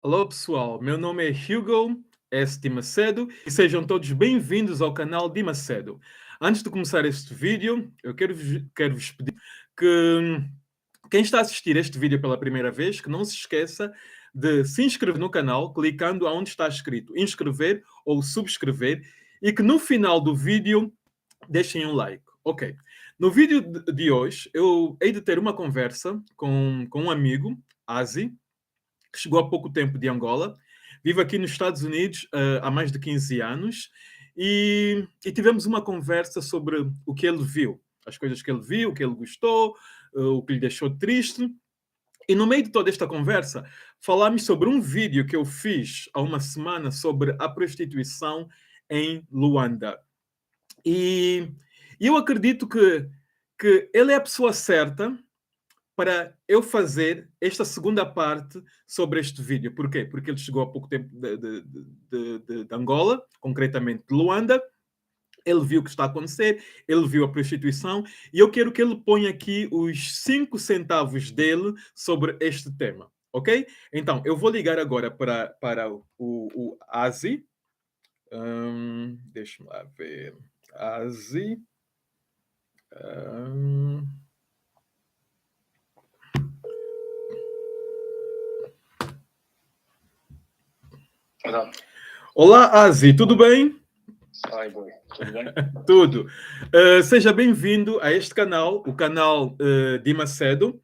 Olá pessoal, meu nome é Hugo S. de Macedo e sejam todos bem-vindos ao canal de Macedo. Antes de começar este vídeo, eu quero vos pedir que quem está a assistir este vídeo pela primeira vez, que não se esqueça de se inscrever no canal, clicando onde está escrito inscrever ou subscrever e que no final do vídeo deixem um like. Ok. No vídeo de hoje, eu hei de ter uma conversa com um amigo, Asi, que chegou há pouco tempo de Angola, vive aqui nos Estados Unidos há mais de 15 anos e tivemos uma conversa sobre o que ele viu, as coisas que ele viu, o que ele gostou, o que lhe deixou triste. E no meio de toda esta conversa, falámos sobre um vídeo que eu fiz há uma semana sobre a prostituição em Luanda. E eu acredito que ele é a pessoa certa para eu fazer esta segunda parte sobre este vídeo. Porquê? Porque ele chegou há pouco tempo de Angola, concretamente de Luanda. Ele viu o que está a acontecer, ele viu a prostituição e eu quero que ele ponha aqui os 5 centavos dele sobre este tema, ok? Então, eu vou ligar agora para o Asi. Deixa-me lá ver. Asi. Olá, Asi, tudo bem? Oi, boy. Tudo bem? Tudo. Seja bem-vindo a este canal, o canal de Macedo.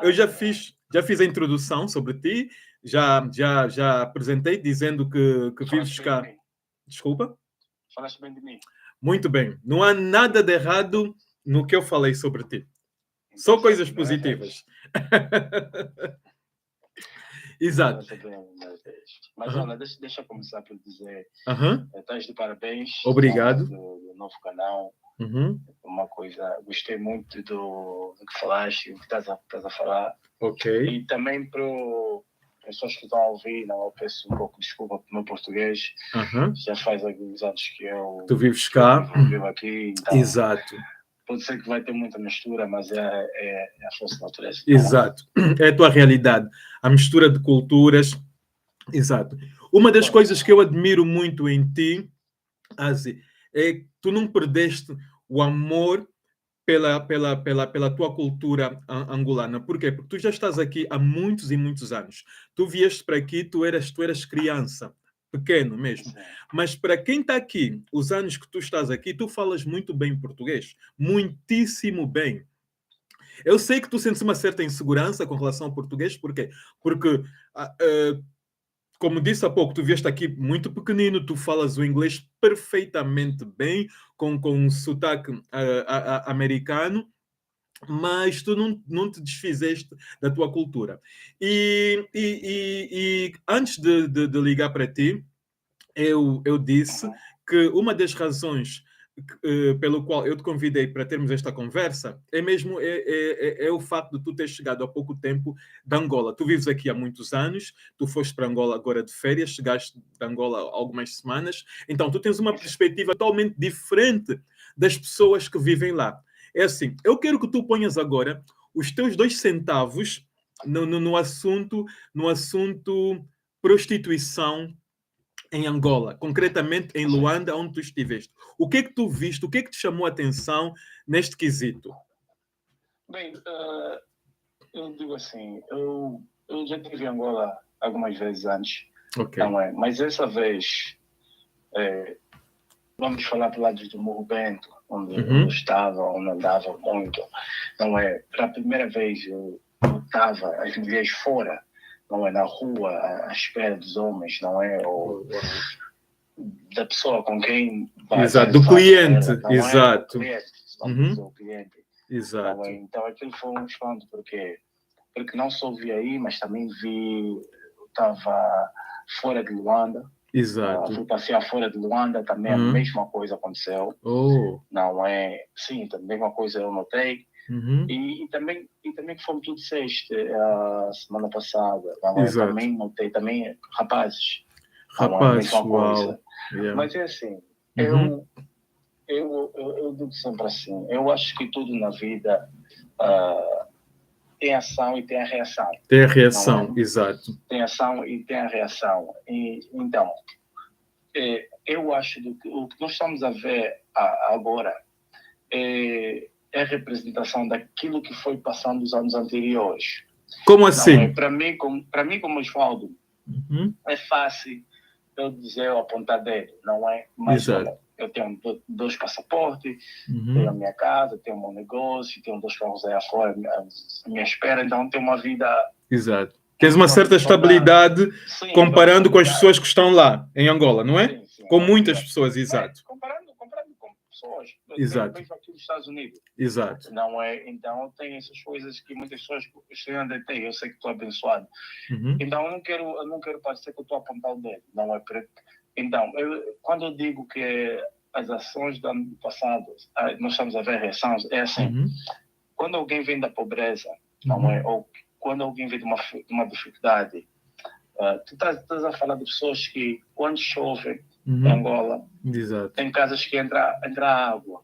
Eu já fiz a introdução sobre ti, já apresentei dizendo que vives Falaste bem de cá. mim. Desculpa? Falaste bem de mim. Muito bem. Não há nada de errado no que eu falei sobre ti. Só coisas positivas. Exato. Mas olha, deixa eu começar por dizer, estás de parabéns. Obrigado. Do novo canal. Uhum. Uma coisa, gostei muito do que falaste, do que estás a falar. Ok. E também para as pessoas que estão a ouvir, não, eu peço um pouco de desculpa pelo meu português. Já faz alguns anos que tu vives cá. Vivo aqui. Então, exato. Pode ser que vai ter muita mistura, mas é a força da natureza. Exato. É a tua realidade. A mistura de culturas. Exato. Uma das coisas que eu admiro muito em ti, Asi, é que tu não perdeste o amor pela tua cultura angolana. Por quê? Porque tu já estás aqui há muitos e muitos anos. Tu vieste para aqui, tu eras criança, pequeno mesmo. Sim. Mas para quem está aqui, os anos que tu estás aqui, tu falas muito bem português. Muitíssimo bem. Eu sei que tu sentes uma certa insegurança com relação ao português. Por quê? Porque como disse há pouco, tu vieste aqui muito pequenino, tu falas o inglês perfeitamente bem, com um sotaque americano, mas tu não te desfizeste da tua cultura. E antes de ligar para ti, eu disse que uma das razões pelo qual eu te convidei para termos esta conversa é mesmo o facto de tu ter chegado há pouco tempo de Angola. Tu vives aqui há muitos anos, tu foste para Angola agora de férias, chegaste de Angola há algumas semanas, então tu tens uma perspectiva totalmente diferente das pessoas que vivem lá. É assim, eu quero que tu ponhas agora os teus 2 centavos no assunto prostituição em Angola, concretamente em Luanda, onde tu estiveste. O que é que tu viste? O que é que te chamou a atenção neste quesito? Bem, eu digo assim, eu já estive em Angola algumas vezes antes, não é? Mas essa vez, vamos falar para lado do Morro Bento, onde eu estava, onde andava muito, não é? Para a primeira vez eu estava as mulheres fora, não é? Na rua, à espera dos homens, não é? Ou da pessoa com quem vai. Exato, do cliente, exato. Do cliente. Exato. Não é? Então aquilo foi um espanto, porque não só vi aí, mas também vi, estava fora de Luanda. Exato. Fui passear fora de Luanda, também a mesma coisa aconteceu. Não é? Sim, a mesma coisa eu notei. E também como tu disseste a semana passada, não é? Também notei, também rapazes. Rapazes, não é? Mesma coisa. Yeah. Mas é assim, eu digo sempre assim, eu acho que tudo na vida tem ação e tem a reação. Tem a reação, exato. Tem ação e tem a reação. Então, eu acho que o que nós estamos a ver agora é a representação daquilo que foi passando nos anos anteriores. Como assim? Para mim, como Osvaldo, é fácil eu dizer, eu apontar dedo, não é? Mas olha, eu tenho 2 passaportes, tenho a minha casa, tenho o meu negócio, tenho 2 carros aí afora à minha espera, então tenho uma vida... Exato. Tens uma certa estabilidade, sim, comparando com as pessoas que estão lá, em Angola, não é? Sim, com muitas pessoas, exato. Comparando com pessoas. Exato. Eu vejo aqui nos Estados Unidos. Exato. Não é? Então, tem essas coisas que muitas pessoas ainda têm. Eu sei que estou abençoado. Então, eu não quero parecer que eu estou a apontar o dedo. Não é? Então, quando eu digo que as ações do ano passado, nós estamos a ver reações, é assim. Quando alguém vem da pobreza, não é? Ou quando alguém vem de uma dificuldade, tu estás a falar de pessoas que, quando chove em Angola, exato, tem casas que entra água.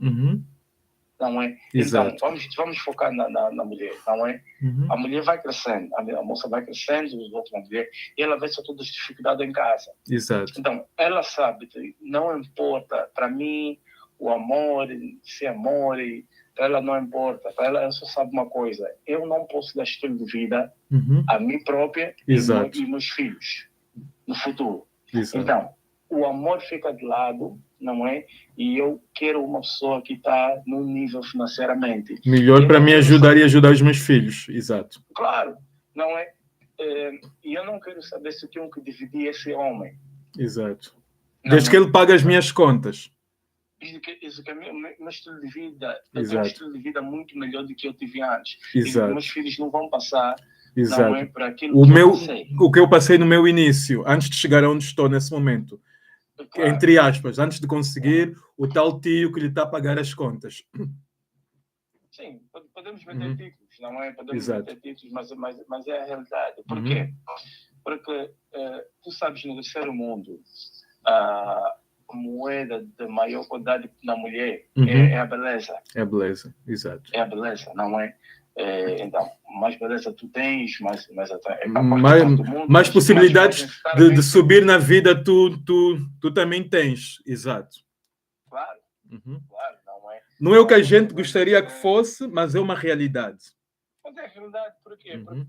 Não é? Exato. Então, vamos focar na mulher, não é? A mulher vai crescendo, a moça vai crescendo, os outros vão ver, e ela vê só todas as dificuldades em casa. Exato. Então, ela sabe que não importa, para mim, o amor, se amor, para ela não importa, para ela só sabe uma coisa, eu não posso dar estilo de vida a mim própria e meus filhos no futuro. Exato. Então, o amor fica de lado, não é? E eu quero uma pessoa que está no nível financeiramente. Melhor para me ajudar e ajudar os meus filhos, exato. Claro, não é? E eu não quero saber se eu tenho que dividir esse homem. Exato. Desde que ele pague as minhas contas. Isso que é meu estilo de vida. Eu tenho um estilo de vida muito melhor do que eu tive antes. Exato. E meus filhos não vão passar. Exato. Não é para aquilo que eu passei. O que eu passei no meu início, antes de chegar onde estou nesse momento. Claro. Entre aspas, antes de conseguir o tal tio que lhe está a pagar as contas. Sim, podemos meter títulos, não é? Podemos meter títulos, mas é a realidade. Por quê? Porque tu sabes, no terceiro mundo, a moeda de maior quantidade na mulher é a beleza. É a beleza, exato. É a beleza, não é? Então, mais beleza tu tens, mais possibilidades de subir na vida tu também tens, exato. Claro, claro, não é? Não é o que a gente gostaria que fosse, mas é uma realidade. Mas é realidade, por quê? Porque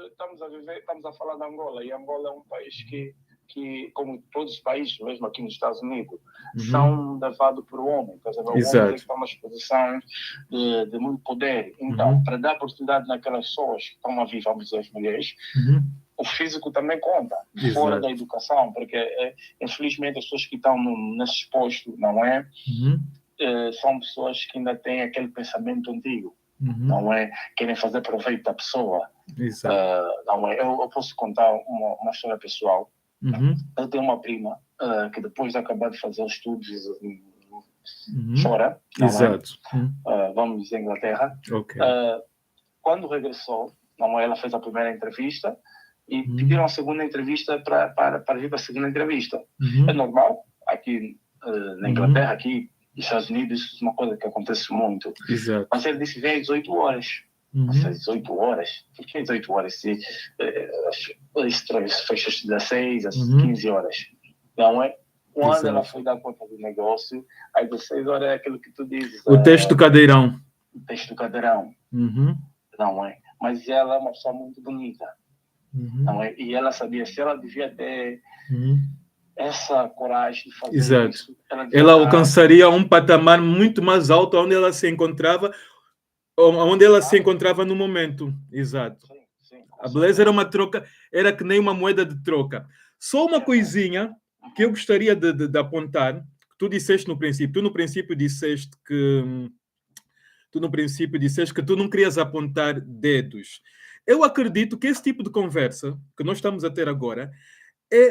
estamos a falar de Angola, e Angola é um país que, como todos os países, mesmo aqui nos Estados Unidos, são levados por homem. O homem está numa posição de muito poder. Então, para dar oportunidade naquelas pessoas que estão a viver, vamos dizer, as mulheres, o físico também conta, fora da educação, porque, infelizmente, as pessoas que estão nesse posto, não é? São pessoas que ainda têm aquele pensamento antigo. Não é? Querem fazer proveito da pessoa. Não é? Eu posso contar uma história pessoal. Eu tenho uma prima que depois de acabar de fazer os estudos fora, vamos dizer, Inglaterra, quando regressou, não é? Ela fez a primeira entrevista e pediram a segunda entrevista para vir para a segunda entrevista. É normal, aqui na Inglaterra, aqui nos Estados Unidos, isso é uma coisa que acontece muito. Mas ele disse, vem às 18 horas. Às 18 horas? Por que 18 horas? Isso fecha às 16, às 15 horas. Não é? Quando ela foi dar conta do negócio, às 16 horas é aquilo que tu dizes. O texto do cadeirão. O texto do cadeirão. Não é? Mas ela é uma pessoa muito bonita. Não é? E ela sabia, se ela devia ter essa coragem de fazer isso. Ela alcançaria um patamar muito mais alto onde ela se encontrava. Onde ela se encontrava no momento, exato. Sim, a beleza era uma troca, era que nem uma moeda de troca. Só uma coisinha que eu gostaria de apontar, que tu disseste no princípio. Tu no princípio disseste que tu não querias apontar dedos. Eu acredito que esse tipo de conversa que nós estamos a ter agora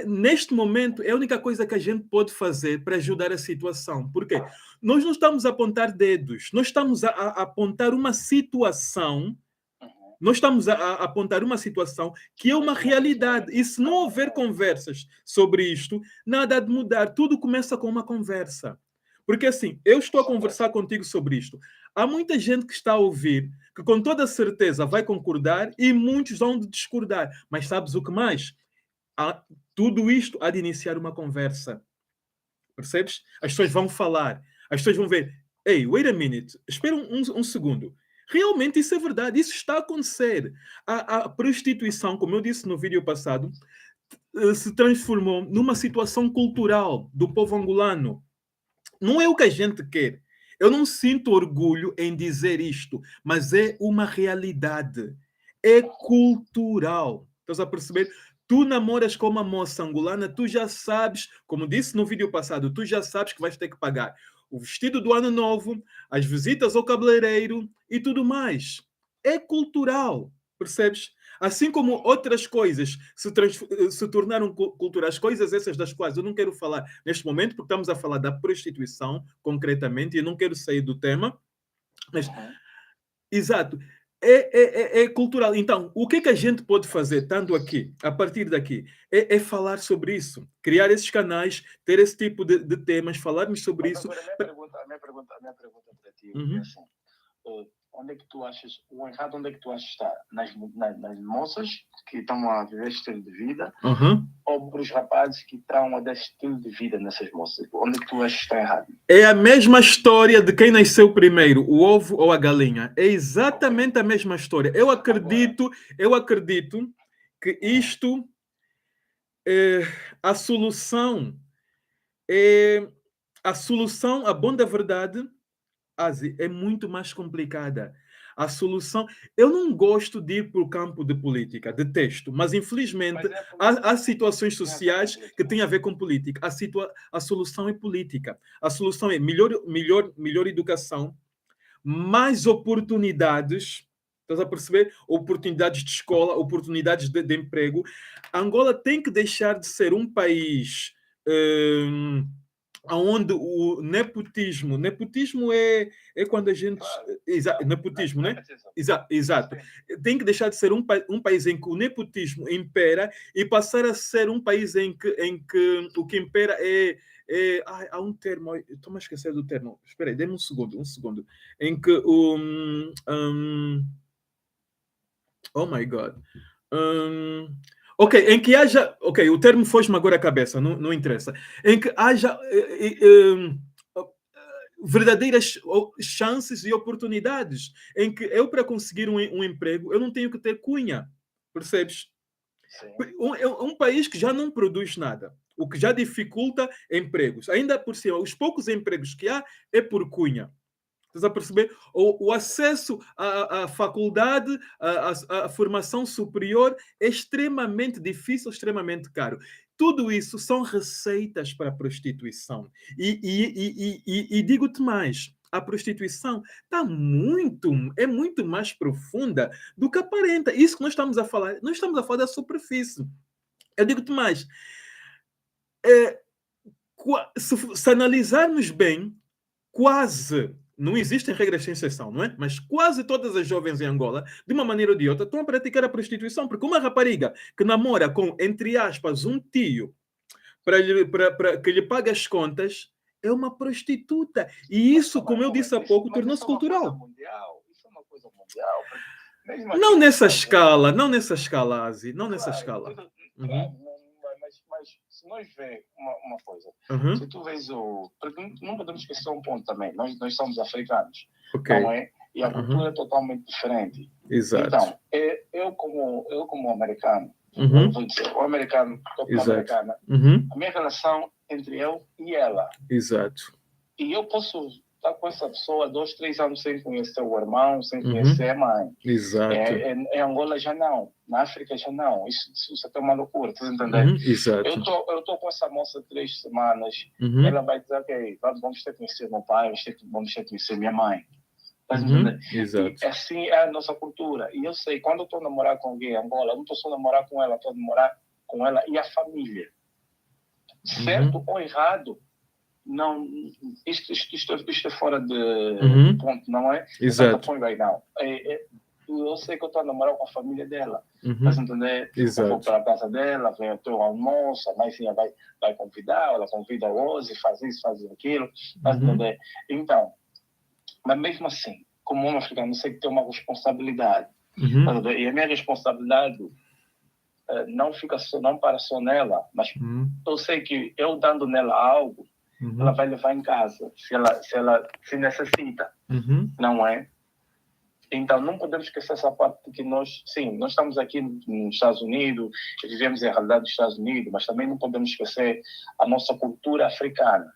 neste momento, é a única coisa que a gente pode fazer para ajudar a situação. Por quê? Nós não estamos a apontar dedos, nós estamos a apontar uma situação, nós estamos a apontar uma situação que é uma realidade. E se não houver conversas sobre isto, nada há de mudar. Tudo começa com uma conversa. Porque assim, eu estou a conversar contigo sobre isto. Há muita gente que está a ouvir, que com toda certeza vai concordar e muitos vão discordar. Mas sabes o que mais? Tudo isto há de iniciar uma conversa. Percebes? As pessoas vão falar, as pessoas vão ver. Ei, wait a minute, espera um segundo. Realmente isso é verdade, isso está a acontecer. A prostituição, como eu disse no vídeo passado, se transformou numa situação cultural do povo angolano. Não é o que a gente quer. Eu não sinto orgulho em dizer isto, mas é uma realidade. É cultural. Estás a perceber? Tu namoras com uma moça angolana, tu já sabes, como disse no vídeo passado, tu já sabes que vais ter que pagar o vestido do ano novo, as visitas ao cabeleireiro e tudo mais. É cultural, percebes? Assim como outras coisas se tornaram culturais, coisas essas das quais eu não quero falar neste momento, porque estamos a falar da prostituição, concretamente, e eu não quero sair do tema, mas, exato, é cultural. Então, o que é que a gente pode fazer, estando aqui, a partir daqui, é falar sobre isso, criar esses canais, ter esse tipo de temas, falarmos sobre isso. Agora, a minha pergunta para ti é assim, onde é que tu achas, o errado onde é que tu achas está? Nas moças que estão a viver este estilo de vida, ou para os rapazes que estão a dar este estilo de vida nessas moças? Onde é que tu achas que está errado? É a mesma história de quem nasceu primeiro, o ovo ou a galinha. É exatamente a mesma história. Eu acredito que isto é a solução. A solução, a bom da verdade, Asi, é muito mais complicada. A solução. Eu não gosto de ir para o campo de política, detesto, mas infelizmente há situações sociais que têm a ver com política. A solução é política. A solução é melhor educação, mais oportunidades. Estás a perceber? Oportunidades de escola, oportunidades de emprego. Angola tem que deixar de ser um país. Onde o nepotismo é quando a gente... Nepotismo, né? Exato. Tem que deixar de ser um país em que o nepotismo impera e passar a ser um país em que o que impera há um termo, estou-me a esquecer do termo, espera aí, dê-me um segundo, em que oh my God. Ok, em que haja... Ok, o termo foge-me agora à cabeça, não interessa. Em que haja verdadeiras chances e oportunidades. Em que eu, para conseguir um emprego, eu não tenho que ter cunha. Percebes? Um país que já não produz nada, o que já dificulta empregos. Ainda por cima, os poucos empregos que há é por cunha. Estás a perceber? O acesso à faculdade, à formação superior é extremamente difícil, extremamente caro. Tudo isso são receitas para a prostituição. E digo-te mais, a prostituição é muito mais profunda do que aparenta. Isso que nós estamos a falar da superfície. Eu digo-te mais, se analisarmos bem, quase, não existem regras sem exceção, não é? Mas quase todas as jovens em Angola, de uma maneira ou de outra, estão a praticar a prostituição, porque uma rapariga que namora com, entre aspas, um tio para que lhe pague as contas, é uma prostituta. E isso, como eu disse há pouco, tornou-se cultural. Isso é uma coisa mundial. Não nessa escala, Asi, não nessa escala. Mas se nós vemos uma coisa, se tu vês porque não podemos esquecer um ponto também, nós somos africanos, não é? E a cultura é totalmente diferente. Exato. Então, eu como americano, vou dizer, o americano, estou com a americana, a minha relação entre eu e ela. Exato. E eu posso estar com essa pessoa 2, 3 anos sem conhecer o irmão, sem conhecer a mãe. Exato. Em Angola já não, na África já não. Isso é uma loucura, tu entendendo? Exato. Eu estou com essa moça 3 semanas, ela vai dizer, ok, vamos ter que conhecer meu pai, vamos ter que conhecer minha mãe. Exato. E assim é a nossa cultura. E eu sei, quando eu estou a namorar com alguém em Angola, eu não estou só a namorar com ela, estou a namorar com ela e a família. Certo ou errado, não, isto é fora de ponto, não é? Exato. Eu sei que eu estou a namorar com a família dela. Mas entender? Eu vou para a casa dela, vem ter o almoço, a mãe vai convidar, ela convida hoje, faz isso, faz aquilo. Mas entender? Então, mas mesmo assim, como um africano, eu sei que tenho uma responsabilidade. Uhum. E a minha responsabilidade não para só nela, mas eu sei que eu dando nela algo, ela vai levar em casa, se ela se necessita, não é? Então, não podemos esquecer essa parte de que nós estamos aqui nos Estados Unidos, vivemos a realidade dos Estados Unidos, mas também não podemos esquecer a nossa cultura africana,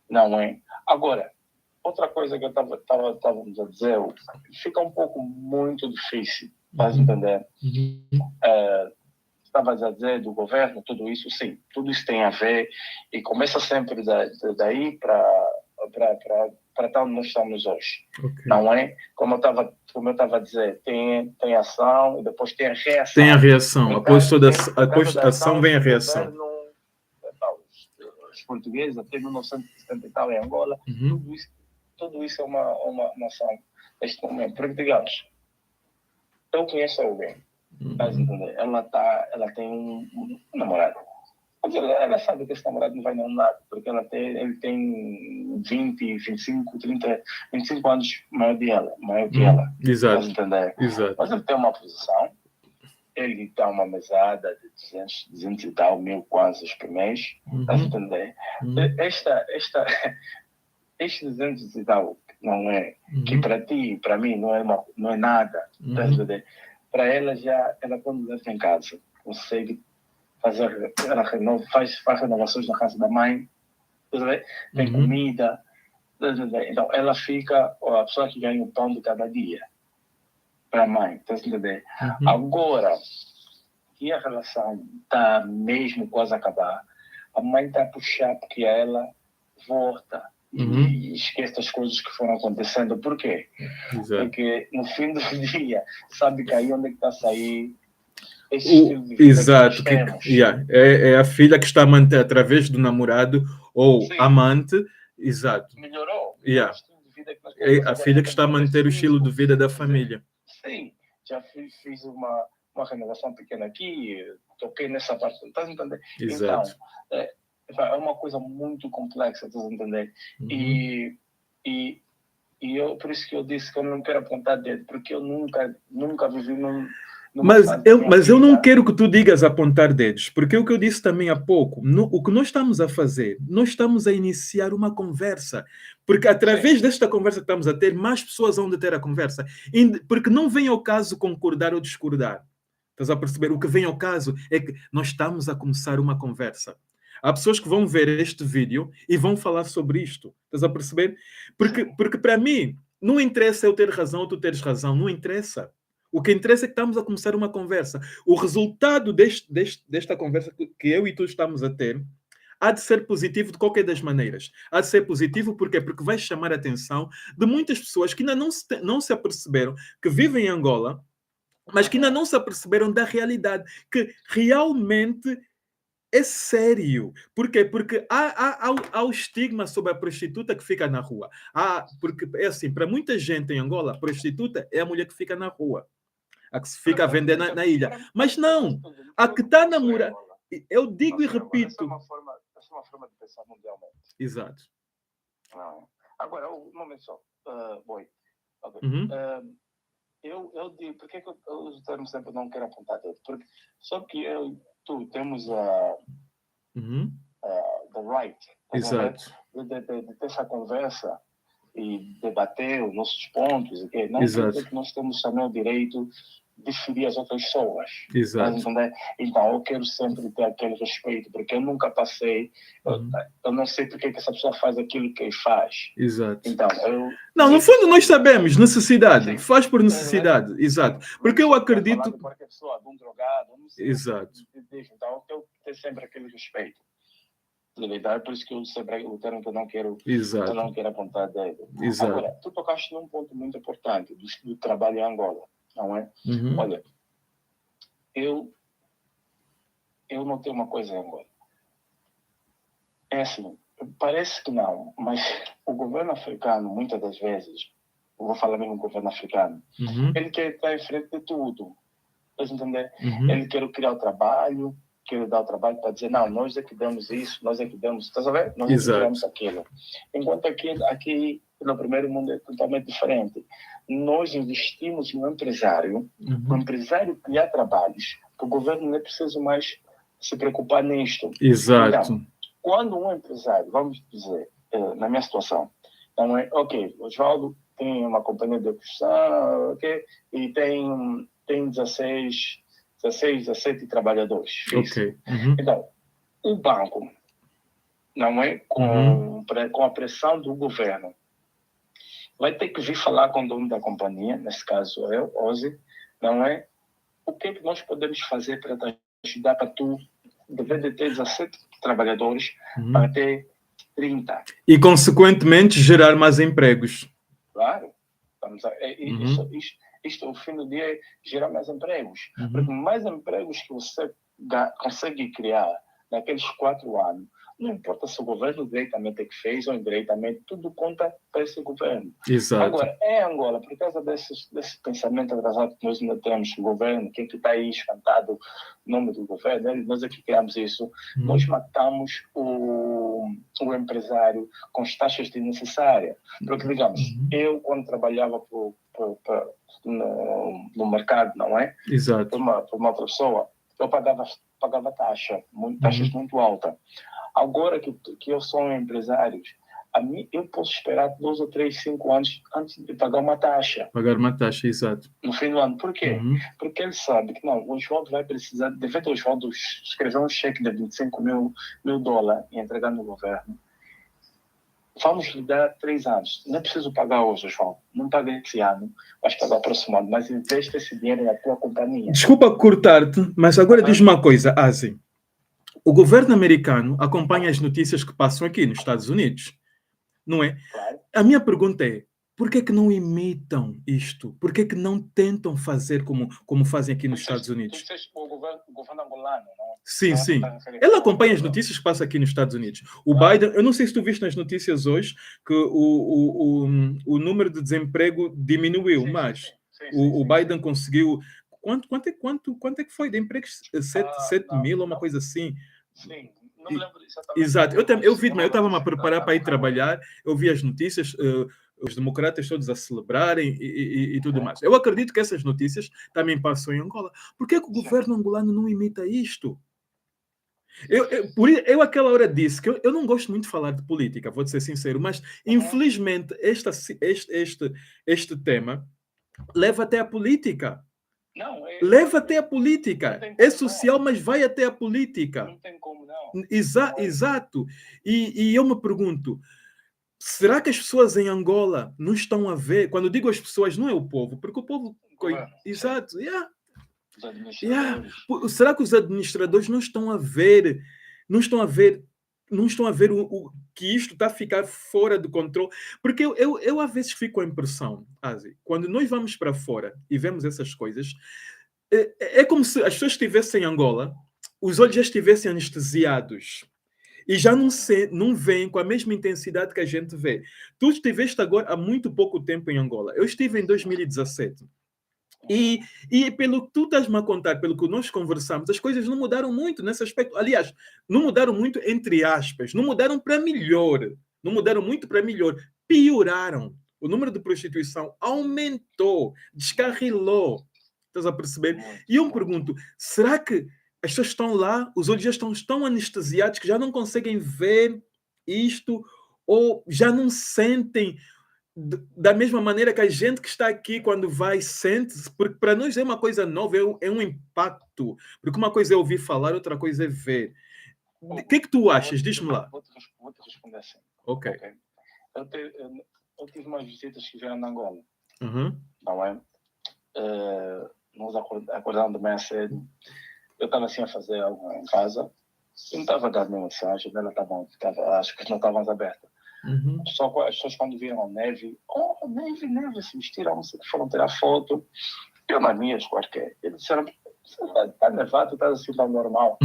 não é? Agora, outra coisa que eu estávamos a dizer, fica um pouco muito difícil, estás a entender? Estavas a dizer do governo, tudo isso, sim, tudo isso tem a ver e começa sempre daí para estar onde nós estamos hoje. Okay. Não é? Como eu estava a dizer, tem ação e depois tem a reação. Tem a reação. Após a ação vem a reação. Os portugueses, até 1970 e tal, em Angola, tudo isso é uma ação neste momento. Porque, digamos, eu conheço alguém, ela tem um namorado. Ela sabe que esse namorado não vai nenhum lado, porque ele tem 20, 25, 30, 25 anos maior que ela. Exato. Exato. Mas ele tem uma posição, ele dá uma mesada de 200 e tal mil kwanzas por mês, estás a entender? Este 200 e tal, não é, que para ti, para mim, não é nada, estás a entender? Para ela ela quando leva em casa, consegue faz renovações na casa da mãe, tem comida, então ela fica a pessoa que ganha o pão de cada dia para a mãe, Agora que a relação está mesmo quase a acabar, a mãe está a puxar porque ela volta e esquece as coisas que foram acontecendo. Por quê? Porque no fim do dia sabe que aí onde é que está a sair. Exato, é a filha que está a manter através do namorado ou amante, exato. Melhorou. É a filha que está a manter o estilo de vida da família. Sim, já fiz uma renovação pequena aqui, toquei nessa parte, estás a entender? Exato. Então, é uma coisa muito complexa, estás a entender? E eu, por isso que eu disse que eu não quero apontar dedo, porque eu nunca vivi Mas eu não quero que tu digas apontar dedos, porque o que eu disse também há pouco, o que nós estamos a fazer, nós estamos a iniciar uma conversa, porque através desta conversa que estamos a ter, mais pessoas vão ter a conversa, porque não vem ao caso concordar ou discordar. Estás a perceber? O que vem ao caso é que nós estamos a começar uma conversa. Há pessoas que vão ver este vídeo e vão falar sobre isto. Estás a perceber? Porque para mim, não interessa eu ter razão ou tu teres razão, não interessa. O que interessa é que estamos a começar uma conversa. O resultado desta conversa que eu e tu estamos a ter há de ser positivo de qualquer das maneiras. Há de ser positivo porque vai chamar a atenção de muitas pessoas que ainda não se aperceberam que vivem em Angola, mas que ainda não se aperceberam da realidade, que realmente é sério. Por quê? Porque há o estigma sobre a prostituta que fica na rua. Porque é assim, para muita gente em Angola, a prostituta é a mulher que fica na rua. A que se fica a vender na ilha. Mas não, a que está namorada. Eu digo e repito. Essa é uma forma de pensar mundialmente. Exato. Não. Agora, um momento só. Okay. Eu digo, por que eu uso o termo sempre não quero apontar dedo? Porque só que eu e tu temos the right de ter essa conversa e debater os nossos pontos, não quer que nós temos também o direito de ferir as outras pessoas. Exato. Então, eu quero sempre ter aquele respeito, porque eu nunca passei, eu não sei porque que essa pessoa faz aquilo que ele faz. Exato. Então, não, no fundo nós sabemos, necessidade, sim, faz por necessidade, exato. Porque eu acredito... De qualquer pessoa, de um drogado, não sei. Exato. Então, eu tenho que ter sempre aquele respeito. É por isso que eu sempre o termo que eu não quero apontar dedo. Exato. Agora, tu tocaste num ponto muito importante do trabalho em Angola, não é? Olha, eu notei uma coisa em Angola. É assim, parece que não, mas o governo africano, muitas das vezes, eu vou falar mesmo do governo africano, ele quer estar em frente de tudo. Vocês entendem? Ele quer criar o trabalho, quer dar o trabalho para dizer, não, nós é que damos isso, nós é que damos, estás a ver? Nós é que damos aquilo. Enquanto aqui no primeiro mundo é totalmente diferente. Nós investimos no empresário, o empresário criar trabalhos, o governo não é preciso mais se preocupar nisto. Exato. Então, quando um empresário, vamos dizer, na minha situação, então é, ok, o Osvaldo tem uma companhia de construção, ok, e tem 17 trabalhadores. Ok. Então, o banco, não é, com a pressão do governo, vai ter que vir falar com o dono da companhia, nesse caso eu, Ozzy, não é? O que é que nós podemos fazer para te ajudar para tu, deve de ter 17 trabalhadores, para ter 30. E, consequentemente, gerar mais empregos. Claro. Isto, ao fim do dia, é gerar mais empregos. Porque mais empregos que você consegue criar naqueles 4 anos, não importa se o governo diretamente é que fez ou indiretamente, tudo conta para esse governo. Exato. Agora, em Angola, por causa desse pensamento atrasado que nós ainda temos no governo, quem que está aí espantado o nome do governo, nós aqui criamos isso, nós matamos o empresário com as taxas desnecessárias. Porque, digamos, eu quando trabalhava no mercado, não é? Exato. Por uma outra pessoa, eu pagava taxas muito altas. Agora que eu sou um empresário, a mim, eu posso esperar 2 ou 3, 5 anos antes de pagar uma taxa. Pagar uma taxa, exato. No fim do ano. Por quê? Porque ele sabe que não, o Osvaldo vai precisar, de repente o Osvaldo escrever um cheque de 25 mil dólares e entregar no governo. Vamos lhe dar 3 anos. Não é preciso pagar hoje, Osvaldo. Não paga esse ano, vais pagar o próximo ano, mas investe esse dinheiro na tua companhia. Desculpa cortar-te, mas agora diz uma coisa, Asi. O governo americano acompanha as notícias que passam aqui nos Estados Unidos, não é? Claro. A minha pergunta é, por que não imitam isto? Por que não tentam fazer como fazem aqui nos Estados Unidos? Tu disseste o governo angolano, não? Sim, sim. Ela acompanha as notícias que passam aqui nos Estados Unidos. O Biden, eu não sei se tu viste nas notícias hoje que o número de desemprego diminuiu, mas o Biden conseguiu... Quanto é que foi de empregos? 7 mil ou uma coisa assim? Sim, não me lembro exatamente. Exato. Eu estava-me a preparar para ir trabalhar, eu vi as notícias, os democratas todos a celebrarem e tudo mais. Eu acredito que essas notícias também passam em Angola. Por que o governo angolano não imita isto? Eu aquela hora disse que eu não gosto muito de falar de política, vou ser sincero, mas infelizmente este tema leva até a política. Leva até a política. É social, mas vai até a política. Não tem como, não. Exato. E eu me pergunto, será que as pessoas em Angola não estão a ver? Quando eu digo as pessoas, não é o povo, porque o povo... Exato. Será que os administradores não estão a ver que isto está a ficar fora do controle? Porque eu às vezes fico com a impressão, Asi, quando nós vamos para fora e vemos essas coisas, é como se as pessoas estivessem em Angola, os olhos já estivessem anestesiados e já não veem com a mesma intensidade que a gente vê. Tu estiveste agora há muito pouco tempo em Angola. Eu estive em 2017. E pelo que tu estás-me a contar, pelo que nós conversamos, as coisas não mudaram muito nesse aspecto. Aliás, não mudaram muito entre aspas. Não mudaram para melhor. Não mudaram muito para melhor. Pioraram. O número de prostituição aumentou. Descarrilou. Estás a perceber? E eu me pergunto, será que as pessoas estão lá, os olhos já estão tão anestesiados que já não conseguem ver isto ou já não sentem da mesma maneira que a gente que está aqui quando vai sente-se, porque para nós é uma coisa nova, é um impacto, porque uma coisa é ouvir falar, outra coisa é ver. O que é que tu achas? Diz-me lá. Vou te responder assim. Ok. Eu tive umas visitas que vieram na Angola. Não é? Nós acordando bem cedo, eu estava assim a fazer algo em casa, eu não estava dando nenhuma mensagem, as coisas não estavam abertas. Só as pessoas quando viram a neve, neve, se vestiram, foram tirar foto. Eu nas minhas qualquer. Eles disseram, está nevado, está assim tão normal.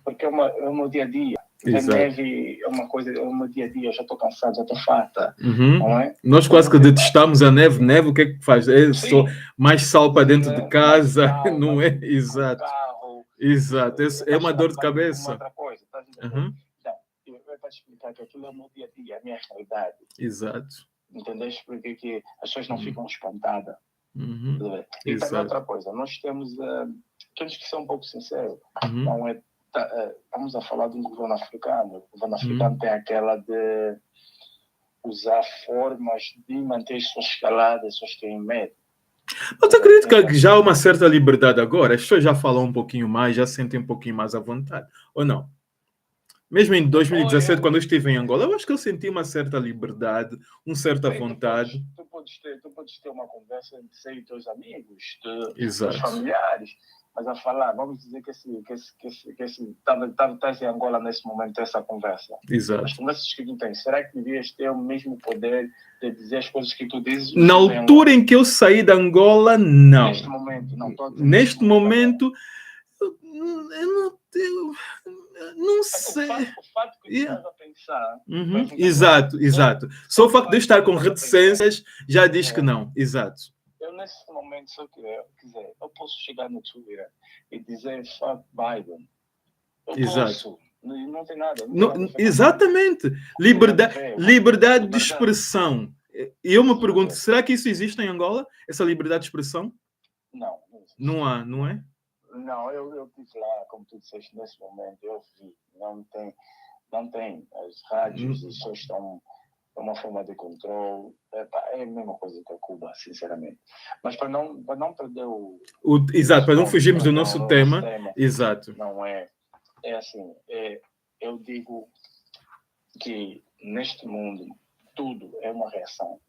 Porque é o meu dia a dia. A neve é uma coisa, é o meu dia a dia, eu já estou cansado, já estou farta. Não é? Nós quase que detestamos a neve. Neve, o que é que faz? É só mais sal para dentro de casa, não é? Exato. Exato, é uma dor de cabeça. Outra coisa, tá? Então, eu vou te explicar que aquilo é o meu dia a dia, a minha realidade. Exato. Entendeste? Porque que as pessoas não ficam espantadas. Uhum. E Exato. também outra coisa, nós temos que ser um pouco sinceros. Uhum. Não é, estamos a falar de um governo africano. O governo africano tem aquela de usar formas de manter as pessoas caladas, as pessoas têm medo. Mas acredito que já há uma certa liberdade agora? As pessoas já falam um pouquinho mais, já sentem um pouquinho mais à vontade, ou não? Mesmo em 2017, quando eu estive em Angola, eu acho que eu senti uma certa liberdade, uma certa vontade. Tu podes ter uma conversa entre você e teus amigos, Exato. teus familiares, mas a falar, vamos dizer que estás em Angola nesse momento, essa conversa. Exato. As conversas que tu tens, será que devias ter o mesmo poder de dizer as coisas que tu dizes? Na altura em que eu saí da Angola, não. Neste momento, não. Neste momento, eu não sei. O fato que tu estás a pensar... Exato. Só o facto de eu estar com reticências já diz que não. Exato. Eu, nesse momento, se eu quiser, eu posso chegar no Twitter e dizer fuck Biden. Posso. Não tem nada. Exatamente. Liberdade de expressão. E eu me pergunto, será que isso existe em Angola? Essa liberdade de expressão? Não. Não há, não é? Não, eu estive lá, como tu disseste, nesse momento, eu vi. Não tem. As rádios, as pessoas estão... uma forma de controle, é a mesma coisa que a Cuba, sinceramente. Mas para não perder exato, para não fugirmos do nosso tema. Exato. Não é assim, eu digo que neste mundo tudo é uma reação.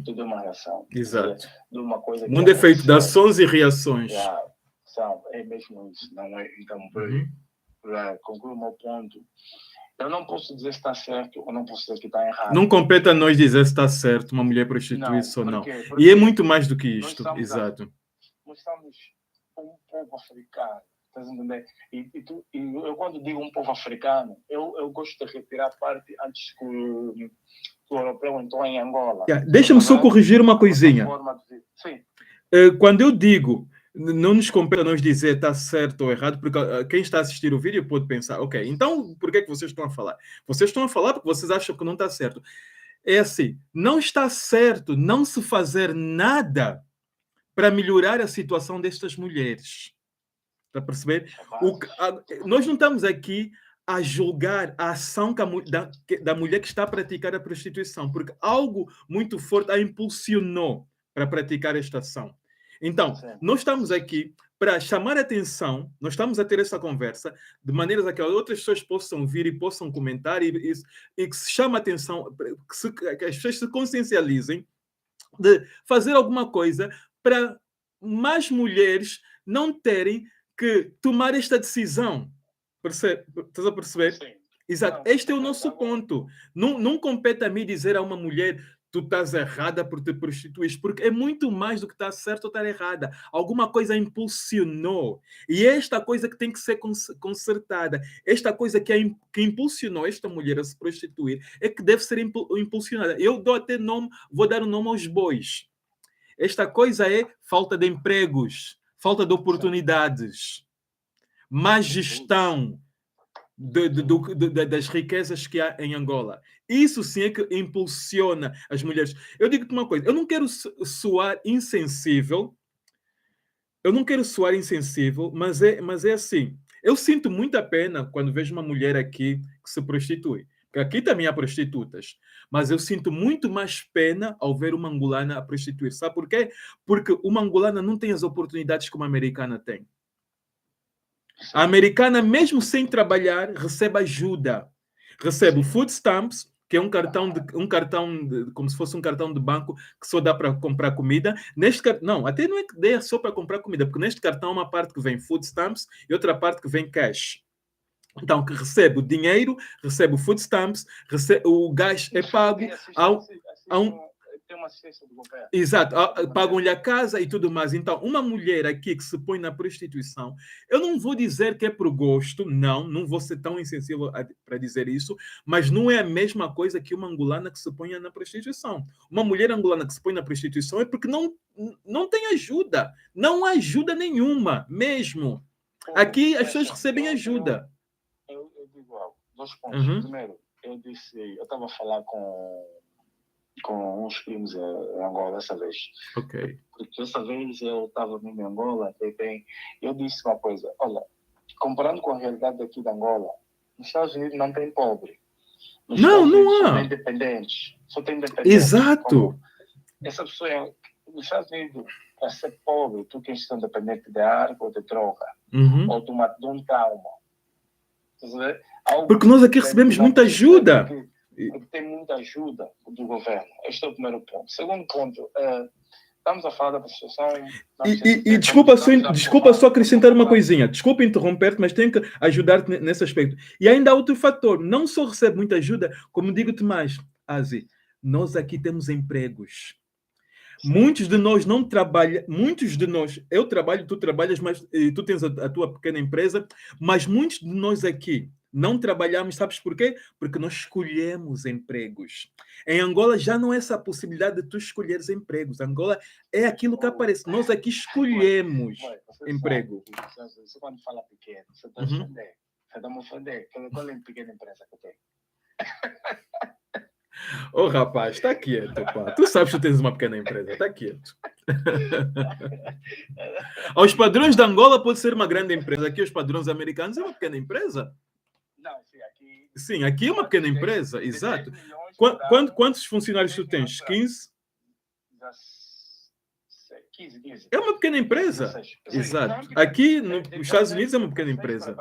Tudo é uma reação. Exato. De uma coisa o mundo é feito de ações e reações. É mesmo isso, não é? Então, para concluir o meu ponto, eu não posso dizer se está certo ou não posso dizer que está errado. Não compete a nós dizer se está certo uma mulher prostituir-se ou não. E é muito mais do que isto. Exato. Nós estamos um povo africano. Estás a entender? E eu, quando digo um povo africano, eu gosto de retirar a parte antes que o europeu entrou em Angola. Deixa-me só corrigir uma coisinha. Sim. Quando eu digo... Não nos compete a nós dizer está certo ou errado, porque quem está a assistir o vídeo pode pensar, ok, então por que é que vocês estão a falar? Vocês estão a falar porque vocês acham que não está certo. É assim, não está certo não se fazer nada para melhorar a situação destas mulheres. Está a perceber? Nós não estamos aqui a julgar a ação da mulher que está a praticar a prostituição, porque algo muito forte a impulsionou para praticar esta ação. Então, nós estamos aqui para chamar a atenção, nós estamos a ter essa conversa de maneiras a que outras pessoas possam vir e possam comentar e que se chame a atenção, que as pessoas se consciencializem de fazer alguma coisa para mais mulheres não terem que tomar esta decisão. Estás a perceber? Sim. Exato. Este é o nosso ponto. Não compete a mim dizer a uma mulher tu estás errada por te prostituir, porque é muito mais do que estar certo ou estar errada. Alguma coisa impulsionou. E é esta coisa que tem que ser consertada. Esta coisa que impulsionou esta mulher a se prostituir é que deve ser impulsionada. Eu dou até nome, vou dar o nome aos bois. Esta coisa é falta de empregos, falta de oportunidades, má gestão das riquezas que há em Angola. Isso sim é que impulsiona as mulheres. Eu digo-te uma coisa, eu não quero soar insensível, mas é assim. Eu sinto muita pena quando vejo uma mulher aqui que se prostitui. Porque aqui também há prostitutas. Mas eu sinto muito mais pena ao ver uma angolana a prostituir. Sabe por quê? Porque uma angolana não tem as oportunidades que uma americana tem. A americana, mesmo sem trabalhar, recebe ajuda. Recebe o food stamps, que é um cartão como se fosse um cartão de banco que só dá para comprar comida. Não, até não é que dê só para comprar comida, porque neste cartão há uma parte que vem food stamps e outra parte que vem cash. Então, que recebe o dinheiro, recebe o food stamps, o gás é pago. Tem uma assistência do governo. Exato, pagam-lhe a casa e tudo mais. Então, uma mulher aqui que se põe na prostituição, eu não vou dizer que é por gosto, não vou ser tão insensível para dizer isso, mas não é a mesma coisa que uma angolana que se põe na prostituição. Uma mulher angolana que se põe na prostituição é porque não tem ajuda, não há ajuda nenhuma, mesmo. Aqui as pessoas recebem ajuda. Eu digo algo, 2 pontos. Primeiro, eu estava a falar com uns primos em Angola dessa vez. Ok. Porque dessa vez eu estava mesmo em Angola, eu disse uma coisa, olha, comparando com a realidade daqui de Angola, nos Estados Unidos não tem pobre. Nos Não, Estados Unidos não só há. tem dependentes. Só tem dependentes. Exato. Essa pessoa, nos Estados Unidos, para ser pobre, tu tens que ser dependente de álcool ou de droga, ou de um trauma. Porque nós aqui recebemos muita ajuda. Porque tem muita ajuda do governo. Este é o primeiro ponto. Segundo ponto, estamos a falar da prostituição. E desculpa só acrescentar uma coisinha. Desculpa interromper-te, mas tenho que ajudar-te nesse aspecto. E ainda há outro fator. Não só recebe muita ajuda, como digo-te mais, Asi, nós aqui temos empregos. Muitos de nós não trabalham, eu trabalho, tu trabalhas, mas tu tens a tua pequena empresa, mas muitos de nós aqui não trabalhamos, sabes porquê? Porque nós escolhemos empregos. Em Angola já não é essa a possibilidade de tu escolheres empregos. Angola é aquilo que aparece. Nós aqui escolhemos emprego. Você quando fala pequeno, você está a ofender. Você está a me ofender. Qual é a pequena empresa que eu tenho? Ô, rapaz, está quieto, pá. Tu sabes que tu tens uma pequena empresa, está quieto. Aos padrões de Angola pode ser uma grande empresa. Aqui, os padrões americanos, é uma pequena empresa. Não, sim, aqui... Sim, aqui é uma pequena empresa, exato. Quantos funcionários tu tens? 15? 15. É uma pequena empresa. Exato. Aqui, nos Estados Unidos, é uma pequena empresa.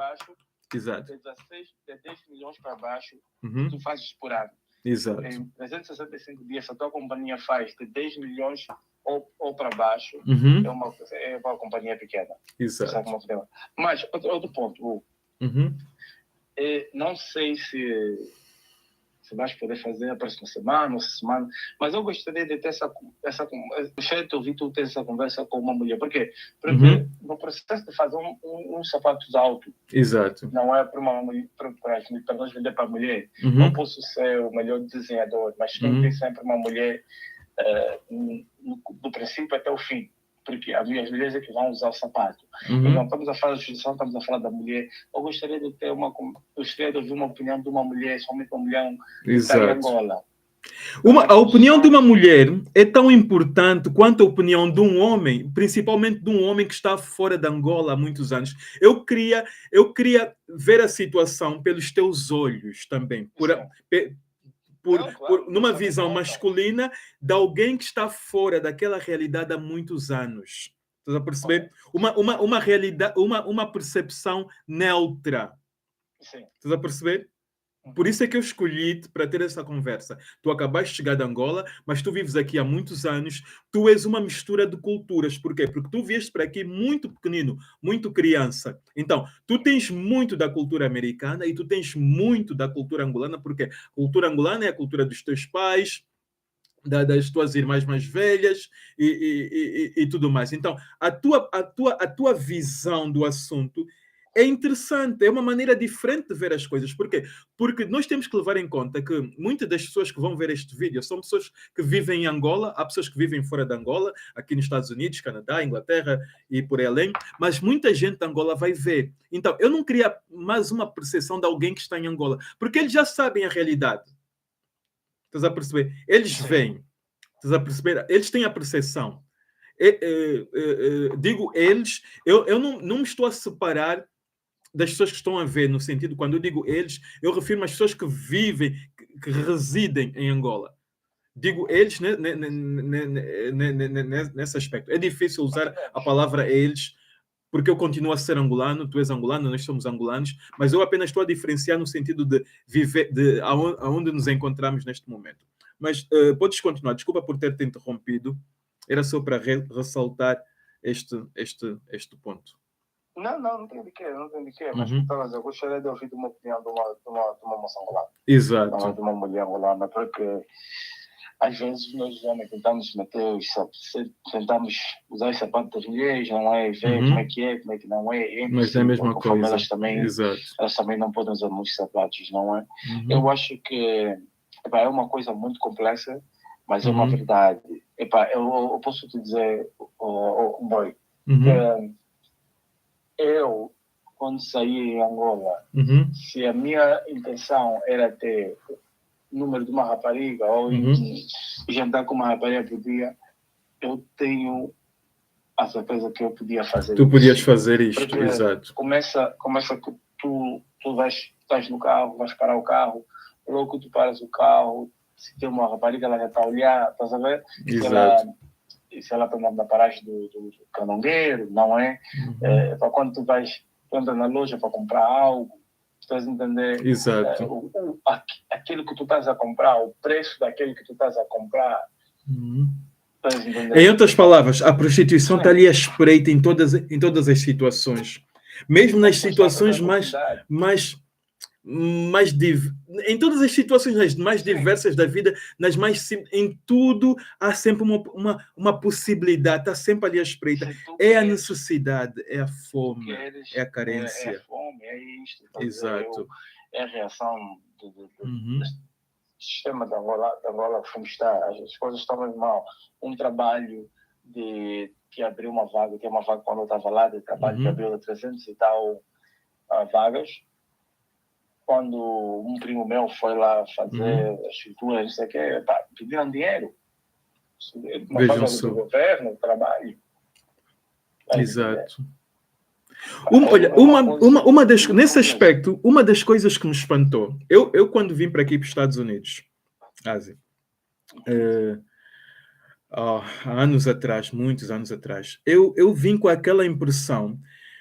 Exato. De 10 milhões para baixo, tu fazes por ano. Exato. Em 365 dias, se a tua companhia faz de 10 milhões ou para baixo, é uma companhia pequena. Exato. Mas, outro ponto, não sei se vais poder fazer a próxima semana ou semana, mas eu gostaria de ter gostaria de ouvir tu ter essa conversa com uma mulher. Por quê? Porque no processo de fazer uns sapatos altos, exato, não é para uma mulher, para nós vender para a mulher. Não posso ser o melhor desenhador, mas tem que ter sempre uma mulher do princípio até o fim. Porque as mulheres é que vão usar o sapato. E não estamos a falar da justiça, estamos a falar da mulher. Eu gostaria de ouvir uma opinião de uma mulher, somente uma mulher que está em Angola. A opinião de uma mulher é tão importante quanto a opinião de um homem, principalmente de um homem que está fora de Angola há muitos anos. Eu queria ver a situação pelos teus olhos também, numa visão masculina de alguém que está fora daquela realidade há muitos anos. Estás a perceber? Uma realidade, uma percepção neutra. Sim. Estás a perceber? Por isso é que eu escolhi-te para ter essa conversa. Tu acabaste de chegar de Angola, mas tu vives aqui há muitos anos. Tu és uma mistura de culturas. Por quê? Porque tu vieste para aqui muito pequenino, muito criança. Então, tu tens muito da cultura americana e tu tens muito da cultura angolana, porque a cultura angolana é a cultura dos teus pais, das tuas irmãs mais velhas e tudo mais. Então, a tua visão do assunto é interessante, é uma maneira diferente de ver as coisas. Por quê? Porque nós temos que levar em conta que muitas das pessoas que vão ver este vídeo são pessoas que vivem em Angola, há pessoas que vivem fora de Angola, aqui nos Estados Unidos, Canadá, Inglaterra e por aí além, mas muita gente de Angola vai ver. Então, eu não queria mais uma percepção de alguém que está em Angola, porque eles já sabem a realidade. Estás a perceber? Eles veem. Estás a perceber? Eles têm a percepção. Digo eles, eu não me estou a separar das pessoas que estão a ver, no sentido, quando eu digo eles, eu refiro-me às pessoas que vivem, que residem em Angola. Digo eles nesse aspecto. É difícil usar a palavra eles, porque eu continuo a ser angolano, tu és angolano, nós somos angolanos, mas eu apenas estou a diferenciar no sentido de viver, de aonde nos encontramos neste momento. Mas podes continuar, desculpa por ter-te interrompido, era só para ressaltar este ponto. Não tem de quê, mas eu gostaria de ouvir uma opinião de uma moça angolana. Exato. De uma mulher angolana, porque às vezes nós homens tentamos tentamos usar os sapatos das mulheres, não é? Ver como é que não é. Mas é a mesma coisa. Elas também não podem usar muitos sapatos, não é? Eu acho que é uma coisa muito complexa, mas é uma verdade. Eu posso te dizer, boy, eu quando saí em Angola, Uhum. se a minha intenção era ter o número de uma rapariga ou jantar com uma rapariga por dia, eu tenho a certeza que eu podia fazer Tu isso. podias fazer isto, Porque exato. começa que tu estás no carro, vais parar o carro, logo que tu paras o carro, se tem uma rapariga, ela já está a olhar, estás a ver? Exato. Se ela está na paragem do canongueiro, não é? Para quando tu entra na loja para comprar algo, estás a entender? Exato. Aquilo que tu estás a comprar, o preço daquilo que tu estás a comprar. Estás a entender? Em outras palavras, a prostituição está ali à espreita em todas as situações. Mesmo nas situações em todas as situações mais diversas da vida, em tudo há sempre uma possibilidade, está sempre ali à espreita. É a necessidade, é a fome, é a carência. É a fome, é isto. Exato. É a reação do sistema da Angola como está. As coisas estão muito mal. Um trabalho que abriu uma vaga, que é uma vaga quando eu estava lá, de trabalho que abriu de 300 e tal vagas. Quando um primo meu foi lá fazer as escrituras, não sei o quê, pediram dinheiro. Uma vaga do governo, trabalho. Exato. Nesse aspecto, uma das coisas que me espantou, eu quando vim para aqui para os Estados Unidos, Ásia, há anos atrás, muitos anos atrás, eu vim com aquela impressão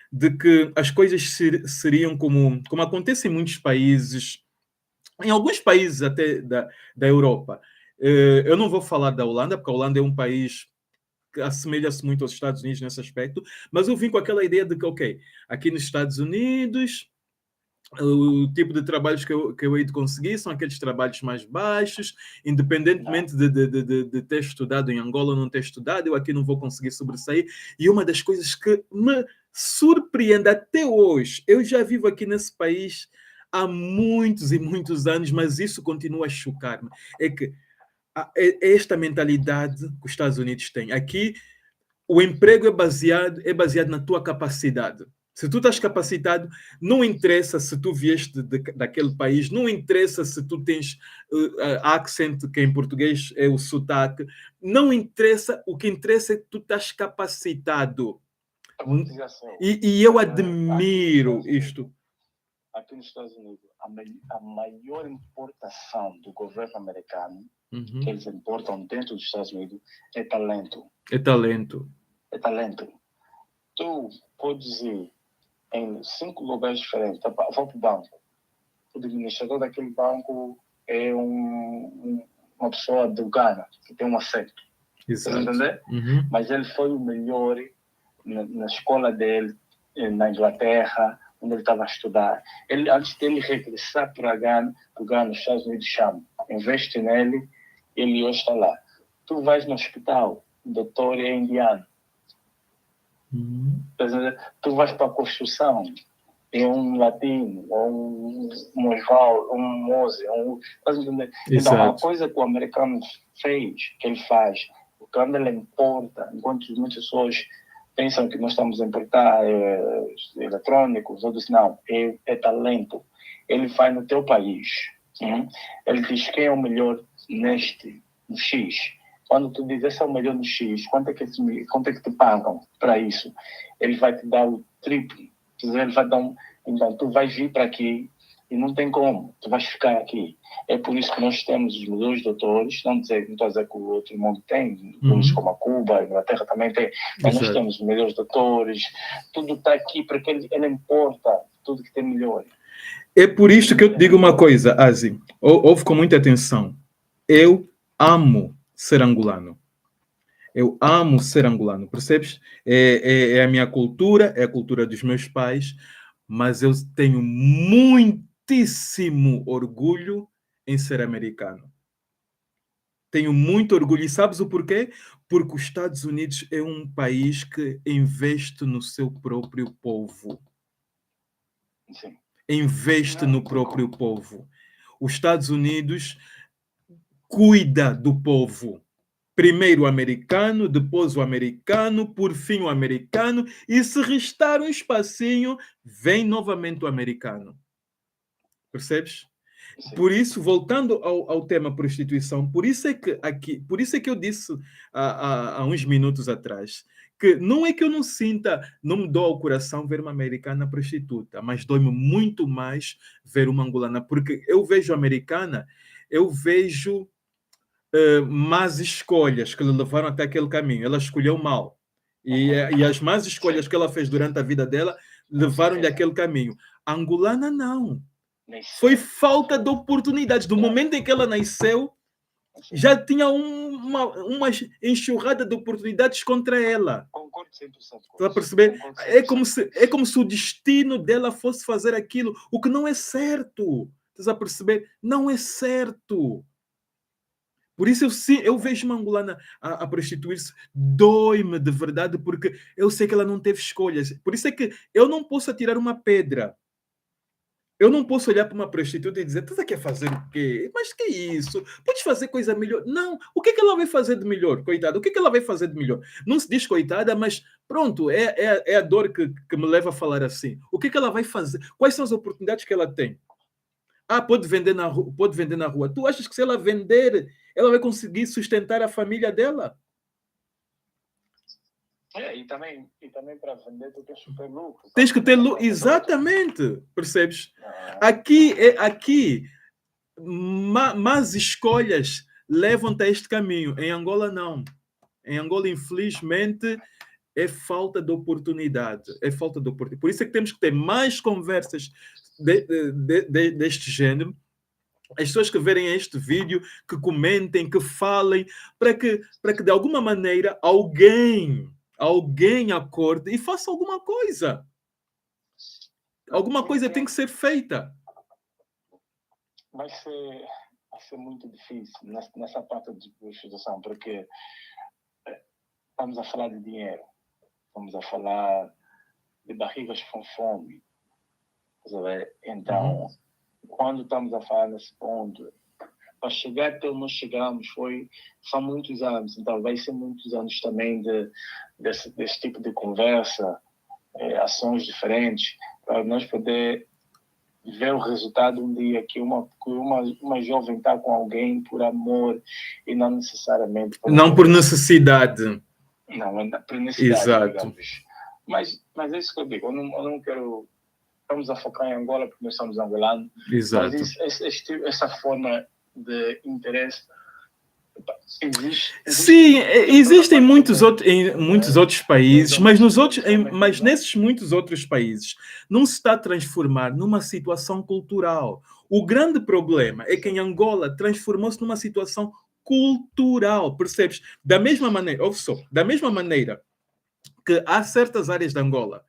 de que as coisas seriam como acontece em muitos países, em alguns países até da Europa. Eu não vou falar da Holanda, porque a Holanda é um país que assemelha-se muito aos Estados Unidos nesse aspecto, mas eu vim com aquela ideia de que, ok, aqui nos Estados Unidos, o tipo de trabalhos que eu hei de conseguir são aqueles trabalhos mais baixos, independentemente de ter estudado em Angola ou não ter estudado, eu aqui não vou conseguir sobressair. E uma das coisas que me surpreende até hoje, eu já vivo aqui nesse país há muitos e muitos anos, mas isso continua a chocar-me, é que esta mentalidade que os Estados Unidos têm. Aqui, o emprego é baseado na tua capacidade. Se tu estás capacitado, não interessa se tu vieste daquele país, não interessa se tu tens accent, que em português é o sotaque, não interessa, o que interessa é que tu estás capacitado. E eu admiro isto. Aqui nos Estados Unidos, a maior importação do governo americano que eles importam dentro dos Estados Unidos é talento. É talento. É talento. Tu podes ir em 5 lugares diferentes. Vou para o banco. O administrador daquele banco é uma pessoa do Ghana, que tem um acento. Exato. Entender? Mas ele foi o melhor na escola dele, na Inglaterra, onde ele estava a estudar. Antes dele regressar para o Ghana, os Estados Unidos chamam. Investe nele, ele hoje está lá. Tu vais no hospital, o doutor é indiano. Tu vais para a construção, é um latino, ou um Oswaldo, um Mose. Então, a coisa que o americano fez, que ele faz, quando ele importa, enquanto muitas pessoas pensam que nós estamos a importar eletrônicos, outros não, é talento. Ele faz no teu país. Ele diz quem é o melhor no X. Quando tu dizes esse é o melhor no X, quanto é que te pagam para isso? Ele vai te dar o triplo. Ele vai dar então, tu vais vir para aqui e não tem como. Tu vais ficar aqui. É por isso que nós temos os melhores doutores. Não estou a dizer que o outro mundo tem. Como a Cuba, a Inglaterra também tem. Mas nós temos os melhores doutores. Tudo está aqui para que ele importa tudo que tem melhor. É por isto que eu te digo uma coisa, Asi. Ouve com muita atenção. Eu amo ser angolano. Eu amo ser angolano, percebes? É a minha cultura, é a cultura dos meus pais, mas eu tenho muitíssimo orgulho em ser americano. Tenho muito orgulho. E sabes o porquê? Porque os Estados Unidos é um país que investe no seu próprio povo. Sim. Investe no próprio povo. Os Estados Unidos cuida do povo. Primeiro o americano, depois o americano, por fim o americano, e se restar um espacinho, vem novamente o americano. Percebes? Sim. Por isso, voltando ao tema prostituição, por isso é que eu disse há uns minutos atrás, que não é que eu não sinta, não me dou ao coração ver uma americana prostituta, mas dói-me muito mais ver uma angolana, porque eu vejo a americana, eu vejo más escolhas que lhe levaram até aquele caminho. Ela escolheu mal. E as más escolhas que ela fez durante a vida dela levaram-lhe aquele caminho. A angolana, não. Foi falta de oportunidades. Do momento em que ela nasceu, já tinha uma enxurrada de oportunidades contra ela. Concordo 100%. Está a perceber? É como se o destino dela fosse fazer aquilo, o que não é certo. Estás a perceber? Não é certo. Por isso eu vejo uma angolana a prostituir-se, dói-me de verdade, porque eu sei que ela não teve escolhas. Por isso é que eu não posso atirar uma pedra. Eu não posso olhar para uma prostituta e dizer, tu quer fazer o quê? Mas que isso? Podes fazer coisa melhor? Não. O que é que ela vai fazer de melhor, coitada? O que é que ela vai fazer de melhor? Não se diz coitada, mas pronto, é a dor que me leva a falar assim. O que é que ela vai fazer? Quais são as oportunidades que ela tem? Ah, pode vender na rua. Tu achas que se ela vender, ela vai conseguir sustentar a família dela? E também para vender tu tens que ter lucro. Tens que ter lucro, exatamente, percebes? Aqui, más escolhas levam-te a este caminho. Em Angola, não. Em Angola, infelizmente, é falta de oportunidade. É falta de oportunidade. Por isso é que temos que ter mais conversas deste género. As pessoas que verem este vídeo, que comentem, que falem, para que de alguma maneira alguém acorde e faça alguma coisa. Alguma coisa tem que ser feita. Vai ser muito difícil nessa parte de prostituição, porque estamos a falar de dinheiro, estamos a falar de barrigas com fome. Então, quando estamos a falar nesse ponto, para chegar até onde nós chegamos são muitos anos. Então, vai ser muitos anos também desse tipo de conversa, ações diferentes, para nós poder ver o resultado um dia que uma jovem está com alguém por amor e não necessariamente por necessidade. Não, por necessidade. Exato. Digamos. Mas é isso que eu digo. Eu não quero... Estamos a focar em Angola porque nós somos angolanos. Exato. Mas essa forma de interesse existe. Sim, existem muitos outros países, mas nesses muitos outros países não se está a transformar numa situação cultural. O grande problema é que em Angola transformou-se numa situação cultural, percebes? Da mesma maneira que há certas áreas de Angola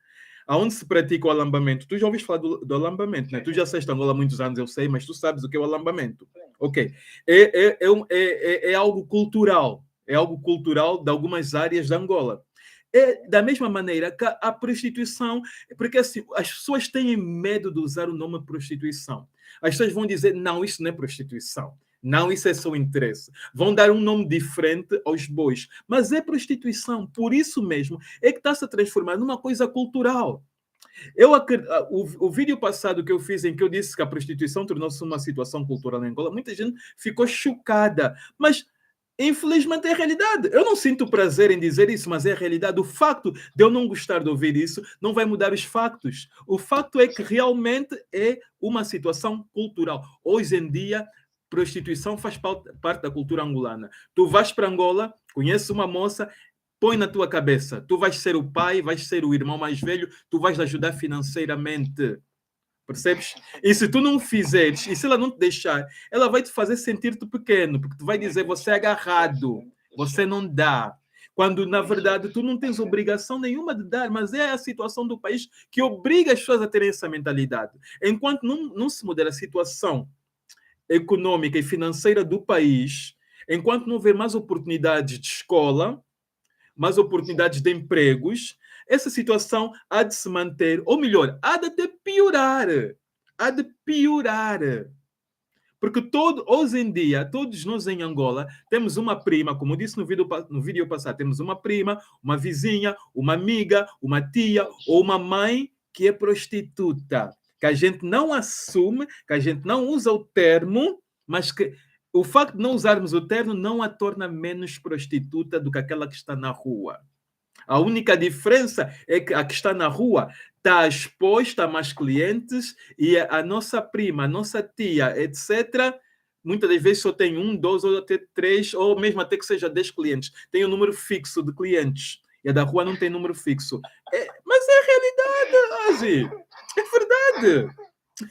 onde se pratica o alambamento. Tu já ouviste falar do alambamento, né? Tu já sabes Angola há muitos anos, eu sei, mas tu sabes o que é o alambamento. Ok. É algo cultural. É algo cultural de algumas áreas de Angola. É da mesma maneira que a prostituição, porque assim, as pessoas têm medo de usar o nome prostituição. As pessoas vão dizer, não, isso não é prostituição. Não, isso é seu interesse. Vão dar um nome diferente aos bois. Mas é prostituição. Por isso mesmo é que está-se a transformar numa coisa cultural. O vídeo passado que eu fiz em que eu disse que a prostituição tornou-se uma situação cultural em Angola, muita gente ficou chocada. Mas, infelizmente, é a realidade. Eu não sinto prazer em dizer isso, mas é a realidade. O facto de eu não gostar de ouvir isso não vai mudar os factos. O facto é que realmente é uma situação cultural. Hoje em dia, prostituição faz parte da cultura angolana. Tu vais para Angola, conheces uma moça, põe na tua cabeça, tu vais ser o pai, vais ser o irmão mais velho, tu vais ajudar financeiramente. Percebes? E se tu não fizeres, e se ela não te deixar, ela vai te fazer sentir-te pequeno, porque tu vai dizer, você é agarrado, você não dá. Quando, na verdade, tu não tens obrigação nenhuma de dar, mas é a situação do país que obriga as pessoas a terem essa mentalidade. Enquanto não se mudar a situação econômica e financeira do país, enquanto não houver mais oportunidades de escola, mais oportunidades de empregos, essa situação há de se manter, ou melhor, há de até piorar. Há de piorar. Porque hoje em dia, todos nós em Angola temos uma prima, como eu disse no vídeo passado, temos uma prima, uma vizinha, uma amiga, uma tia ou uma mãe que é prostituta. Que a gente não assume, que a gente não usa o termo, mas que o facto de não usarmos o termo não a torna menos prostituta do que aquela que está na rua. A única diferença é que a que está na rua está exposta a mais clientes e a nossa prima, a nossa tia, etc., muitas das vezes só tem 1, 2 ou até 3, ou mesmo até que seja 10 clientes. Tem um número fixo de clientes. E a da rua não tem número fixo. Mas é a realidade, Ozzy. É verdade.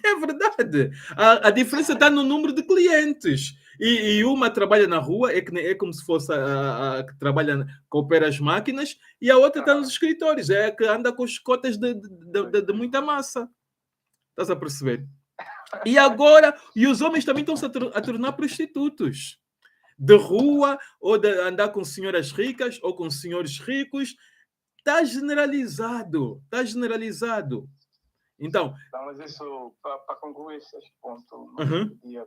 É verdade. A diferença está no número de clientes. E uma trabalha na rua, é como se fosse a que trabalha, coopera as máquinas, e a outra está nos escritórios, é a que anda com as cotas de muita massa. Estás a perceber? E agora, os homens também estão-se a tornar prostitutos. De rua, ou de andar com senhoras ricas, ou com senhores ricos. Está generalizado. Está generalizado. Então... Não, mas isso, para concluir esse ponto, dia,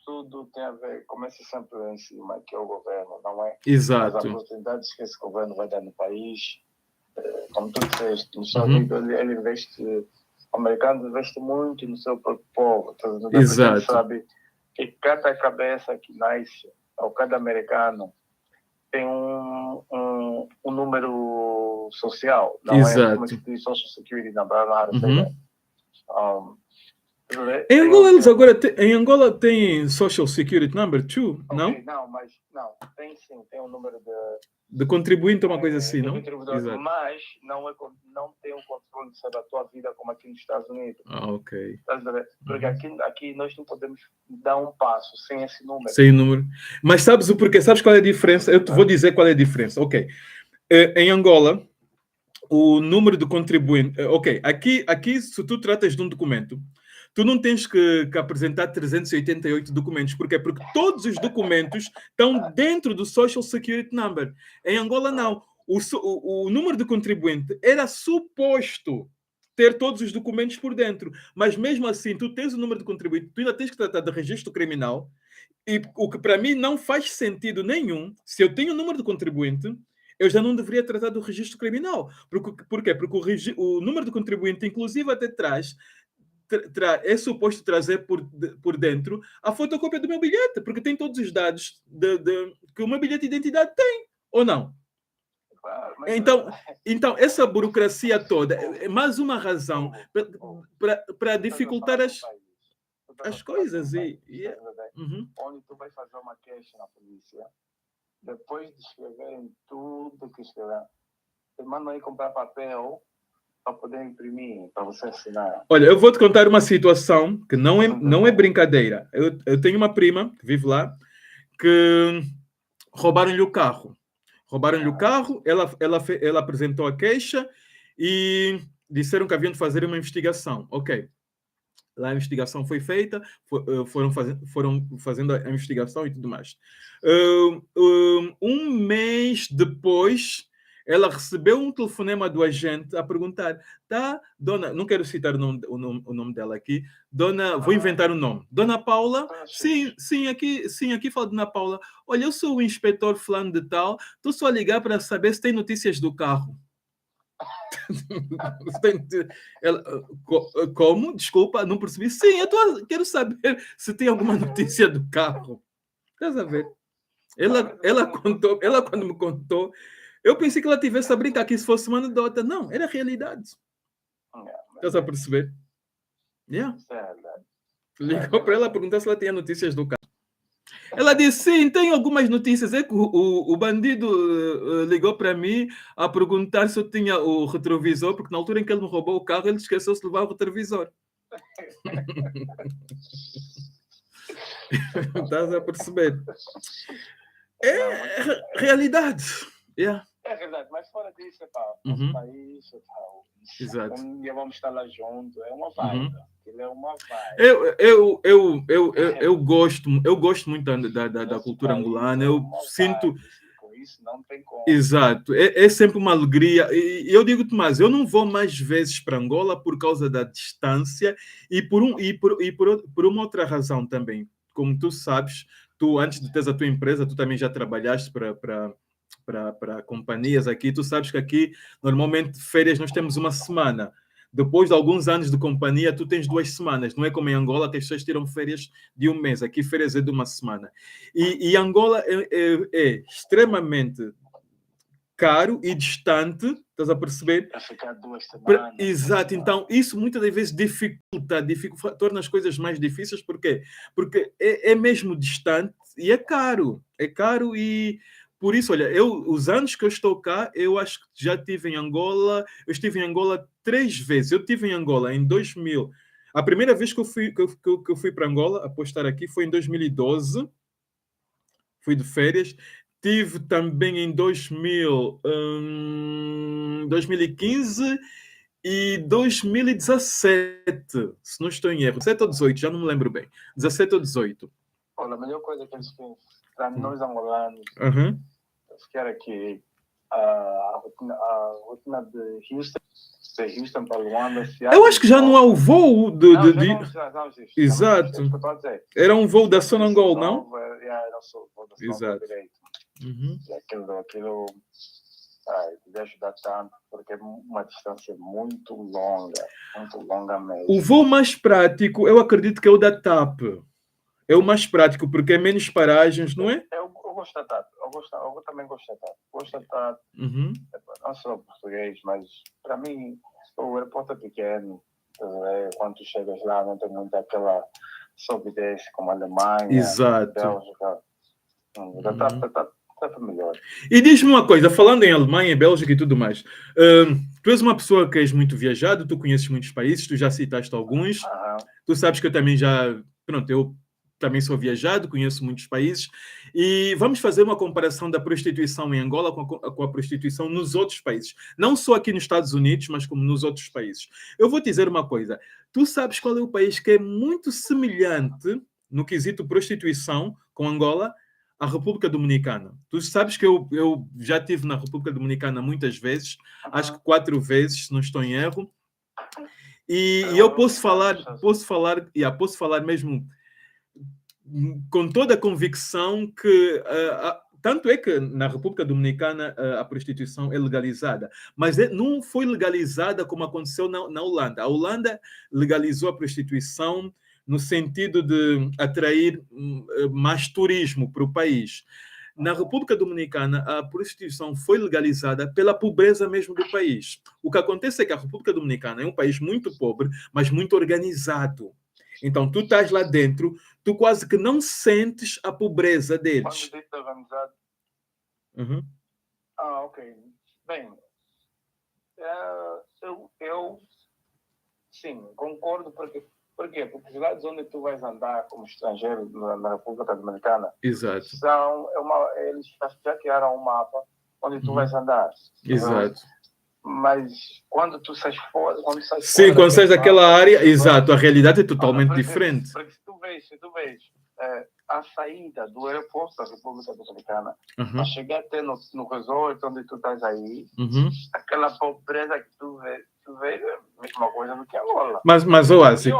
tudo tem a ver, começa sempre em cima, que é o governo, não é? Exato. As oportunidades que esse governo vai dar no país, como tu disseste, nos Estados Unidos, ele investe, o americano investe muito no seu próprio povo. Exato. Ele sabe que cada cabeça que nasce, ou cada americano, tem um número social, não Exato. é como se diz Social Security number, em Angola, eles agora em Angola tem Social Security Number 2, não? Não, mas não, tem sim, tem um número de contribuinte, uma coisa assim, não? Exato. Mas não tem o controle sobre a tua vida como aqui nos Estados Unidos. Ok. Porque aqui nós não podemos dar um passo sem esse número. Sem número. Mas sabes o porquê? Sabes qual é a diferença? Eu te vou dizer qual é a diferença. Ok. Em Angola, o número de contribuinte... Ok, aqui se tu tratas de um documento, tu não tens que apresentar 388 documentos. Porquê? Porque todos os documentos estão dentro do Social Security Number. Em Angola, não. O número de contribuinte era suposto ter todos os documentos por dentro. Mas mesmo assim, tu tens o número de contribuinte, tu ainda tens que tratar de registro criminal, e o que para mim não faz sentido nenhum. Se eu tenho o número de contribuinte, eu já não deveria tratar do registro criminal. Por quê? Porque o número de contribuinte, inclusive, até é suposto trazer por dentro a fotocópia do meu bilhete, porque tem todos os dados que o meu bilhete de identidade tem, ou não? Então essa burocracia toda é mais uma razão para dificultar as coisas. Onde tu vais fazer uma queixa na polícia, depois de escreverem tudo que escreveram, te mandam aí comprar papel para poder imprimir, para você assinar. Olha, eu vou te contar uma situação que não é brincadeira. Eu tenho uma prima que vive lá, que roubaram-lhe o carro. Roubaram-lhe o carro, ela apresentou a queixa e disseram que haviam de fazer uma investigação. Ok. Lá a investigação foi feita, foram fazendo a investigação e tudo mais. Um mês depois, ela recebeu um telefonema do agente a perguntar, tá, dona, não quero citar o nome dela aqui, dona, vou inventar o nome, Dona Paula? Sim, aqui fala Dona Paula. Olha, eu sou o inspetor fulano de tal, estou só a ligar para saber se tem notícias do carro. Ela, como? Desculpa, não percebi. Sim, quero saber se tem alguma notícia do carro. Estás a ver? Ela quando me contou, eu pensei que ela tivesse a brincar que isso fosse uma anedota. Não, era realidade. Estás a perceber? Ligou para ela perguntar se ela tinha notícias do carro. Ela disse, sim, tem algumas notícias. É que o bandido ligou para mim a perguntar se eu tinha o retrovisor, porque na altura em que ele me roubou o carro, ele esqueceu-se de levar o retrovisor. Estás a perceber? É realidade. É verdade, mas fora disso, nosso país, exato. Um dia vamos estar lá juntos, é uma vibe. Ele é uma vibe. Eu gosto muito da cultura angolana. Eu sinto isso não tem como. Exato, é sempre uma alegria. E eu digo-te mais, eu não vou mais vezes para Angola por causa da distância por uma outra razão também. Como tu sabes, tu antes de teres a tua empresa, tu também já trabalhaste para companhias aqui. Tu sabes que aqui, normalmente, férias nós temos uma semana. Depois de alguns anos de companhia, tu tens 2 semanas. Não é como em Angola, que as pessoas tiram férias de um mês. Aqui, férias é de uma semana. E Angola é extremamente caro e distante, estás a perceber? Para ficar 2 semanas. Exato, então isso muitas das vezes torna as coisas mais difíceis, por quê? Porque é mesmo distante e é caro e por isso, olha, os anos que eu estou cá, eu acho que já estive em Angola, eu estive em Angola 3 vezes, eu estive em Angola em 2000, a primeira vez que eu fui para Angola, após estar aqui, foi em 2012, fui de férias. Tive também em 2015 e 2017, se não estou em erro. 17 ou 18, já não me lembro bem. 17 ou 18. Olha, a melhor coisa que eles fazem para nós angolanos, ficar aqui, a rotina de Houston para Luanda. Eu acho que já não há o voo de... Exato. Era um voo da Sonangol, não? Era o voo da Sonangol Exato. direito. E aquilo deve ajudar tanto, porque é uma distância muito longa mesmo. O voo mais prático, eu acredito que é o da TAP. É o mais prático, porque é menos paragens, não é? Eu gosto da TAP. Eu também gosto da TAP. Gosto da TAP. Não sou português, mas para mim o aeroporto é pequeno. Quando tu chegas lá, não tem muito aquela sobe e desce como a Alemanha, Exato. Bélgica. Da TAP é melhor. E diz-me uma coisa, falando em Alemanha, Bélgica e tudo mais, tu és uma pessoa que és muito viajado, tu conheces muitos países, tu já citaste alguns, tu sabes que eu também eu também sou viajado, conheço muitos países, e vamos fazer uma comparação da prostituição em Angola com a prostituição nos outros países. Não só aqui nos Estados Unidos, mas como nos outros países. Eu vou te dizer uma coisa, tu sabes qual é o país que é muito semelhante no quesito prostituição com Angola? A República Dominicana. Tu sabes que eu já estive na República Dominicana muitas vezes, acho que 4 vezes, se não estou em erro, e eu posso falar mesmo com toda a convicção que tanto é que na República Dominicana a prostituição é legalizada, mas não foi legalizada como aconteceu na Holanda. A Holanda legalizou a prostituição no sentido de atrair mais turismo para o país. Na República Dominicana, a prostituição foi legalizada pela pobreza mesmo do país. O que acontece é que a República Dominicana é um país muito pobre, mas muito organizado. Então, tu estás lá dentro, tu quase que não sentes a pobreza deles. Quando diz organizado... ok. Bem, eu sim, concordo, porque por quê? Porque os lados onde tu vais andar como estrangeiro na República Dominicana, exato, eles já criaram um mapa onde tu vais andar. Exato. Mas quando tu sais fora... Quando sais daquela área, exato, a realidade é totalmente diferente. Porque se tu vês a saída do aeroporto da República Dominicana, para chegar até no resort onde tu estás aí, aquela pobreza que tu vês é a mesma coisa do que Angola. Mas Oase,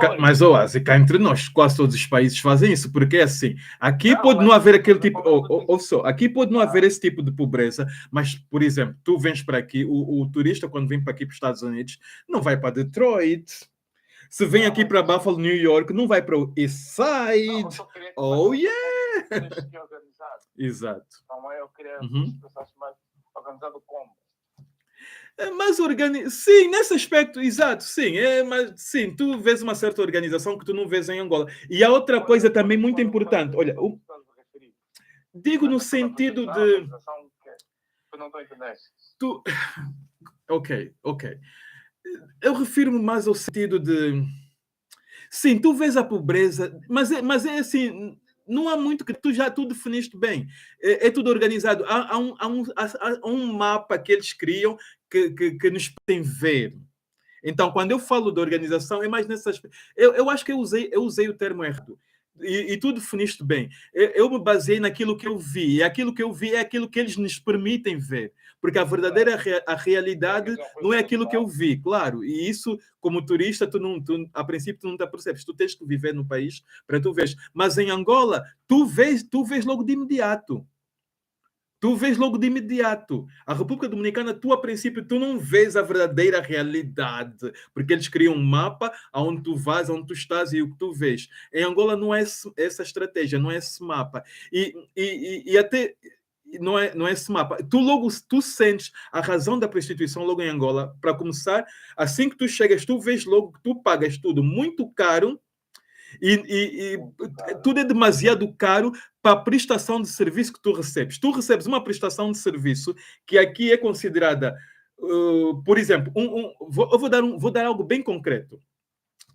cá entre nós, quase todos os países fazem isso, porque é assim, aqui pode não haver aquele tipo, aqui pode não haver esse tipo de pobreza, mas, por exemplo, tu vens para aqui, o turista, quando vem para aqui para os Estados Unidos, não vai para Detroit. Se vem aqui para Buffalo, New York, não vai para o East Side. Yeah! Exato. Então, eu queria que pensasse mais organizado como? Mais sim, nesse aspecto, exato, sim. Mas sim, tu vês uma certa organização que tu não vês em Angola. E a outra coisa também muito importante, olha, digo no sentido de... Eu não estou entendendo. Ok. Eu refiro-me mais ao sentido de... Sim, tu vês a pobreza, mas é assim... Não há muito que tu definiste bem. É tudo organizado. Há um mapa que eles criam que nos podem ver. Então, quando eu falo de organização, é mais nesse aspecto. Eu acho que eu usei o termo errado. e tu definiste bem. Eu me baseei naquilo que eu vi, e aquilo que eu vi é aquilo que eles nos permitem ver, porque a verdadeira a realidade não é aquilo que eu vi, claro, e isso, como turista, a princípio, tu não te apercebes, tu tens que viver no país para tu ver. Mas em Angola, tu vês logo de imediato. Tu vês logo de imediato. A República Dominicana, tu, a princípio, tu não vês a verdadeira realidade, porque eles criam um mapa aonde tu vais, onde tu estás e o que tu vês. Em Angola não é essa estratégia, não é esse mapa. E até não é esse mapa. Tu sentes a razão da prostituição logo em Angola. Para começar, assim que tu chegas, tu vês logo que tu pagas tudo muito caro e tudo é demasiado caro para a prestação de serviço que tu recebes. Tu recebes uma prestação de serviço que aqui é considerada, por exemplo, eu vou dar algo bem concreto.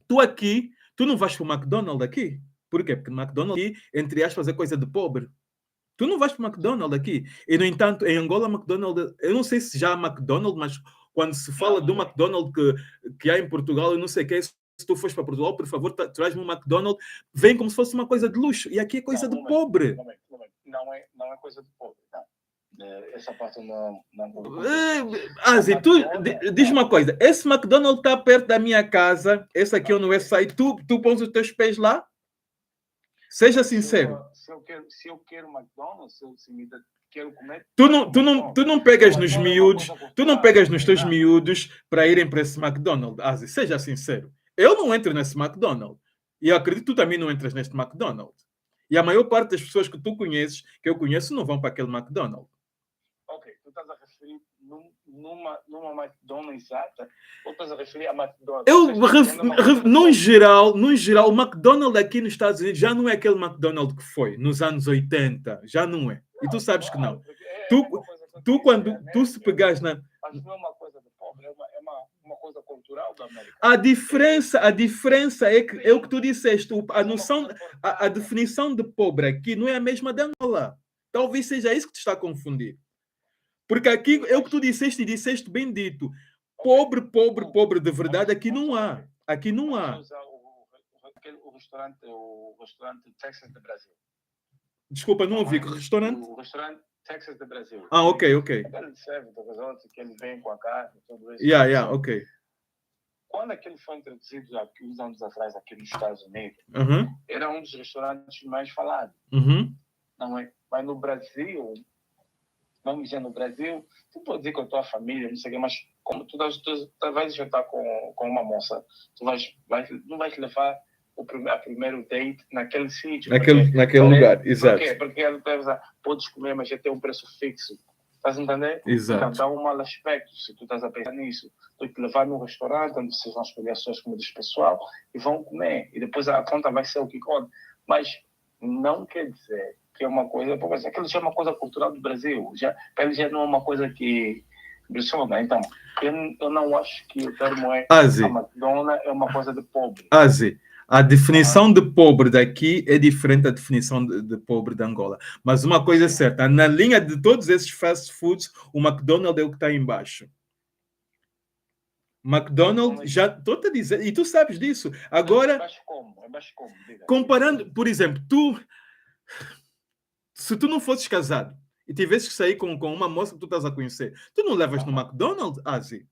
Tu não vais para o McDonald's aqui. Por quê? Porque o McDonald's aqui, entre aspas, é coisa de pobre. Tu não vais para o McDonald's aqui. E, no entanto, em Angola, McDonald's, eu não sei se já há McDonald's, mas quando se fala do McDonald's que há em Portugal, eu não sei o que é. Se tu fores para Portugal, por favor, traz-me um McDonald's, vem como se fosse uma coisa de luxo. E aqui é coisa de pobre. Não é coisa de pobre, não. Essa parte não. Asi, diz uma coisa: esse McDonald's está perto da minha casa, esse aqui eu não é sair, tu pões os teus pés lá? Seja sincero. Se eu quero McDonald's, se me quero comer. Tu não pegas nos miúdos, tu não pegas nos teus miúdos para irem para esse McDonald's, Asi, seja sincero. Eu não entro nesse McDonald's. E eu acredito que tu também não entras neste McDonald's. E a maior parte das pessoas que tu conheces, que eu conheço, não vão para aquele McDonald's. Ok, tu estás a referir numa McDonald's exata ou estás a referir a McDonald's? No geral, o McDonald's aqui nos Estados Unidos já não é aquele McDonald's que foi nos anos 80. Já não é. E tu sabes que não. Tu se pegares na... Mas não é uma coisa de pobre, é uma coisa cultural da América. A diferença é o que tu disseste. A definição de pobre aqui não é a mesma de Angola. Talvez seja isso que te está a confundir. Porque aqui é o que tu disseste e disseste bem dito. Pobre de verdade, aqui não há. Aqui não há. O restaurante Texas do Brasil. Desculpa, não ouvi. Que restaurante? O restaurante Texas do Brasil. Ah, ok. Ele serve do resort, que ele vem com a carne e tudo isso. Ok. Quando aquele foi introduzido há uns anos atrás aqui nos Estados Unidos, era um dos restaurantes mais falados. Não é? Mas no Brasil, vamos dizer, tu pode dizer com a tua família, não sei o que, mas como tu vais jantar com uma moça, não vais levar a primeiro date naquele sítio. Naquele lugar, exato. Porque podes comer, mas já tem um preço fixo. Estás a entender? Exato. Então dá um mau aspecto se tu estás a pensar nisso. Tu te levar num restaurante onde vocês vão escolher as suas comidas pessoal e vão comer. E depois a conta vai ser o que conta. Mas não quer dizer que é uma coisa... Porque aquilo já é uma coisa cultural do Brasil. Para ele já não é uma coisa que... Então, eu não acho que o termo é... Asi. A McDonald's é uma coisa de pobre. Asi. A definição de pobre daqui é diferente da definição de pobre de Angola. Mas uma coisa é certa, na linha de todos esses fast foods, o McDonald's é o que está embaixo. McDonald's, já estou a dizer, e tu sabes disso. Agora, é baixo como? Comparando, por exemplo, se tu não fosses casado e tivesses que sair com uma moça que tu estás a conhecer, tu não levas no McDonald's, Asi?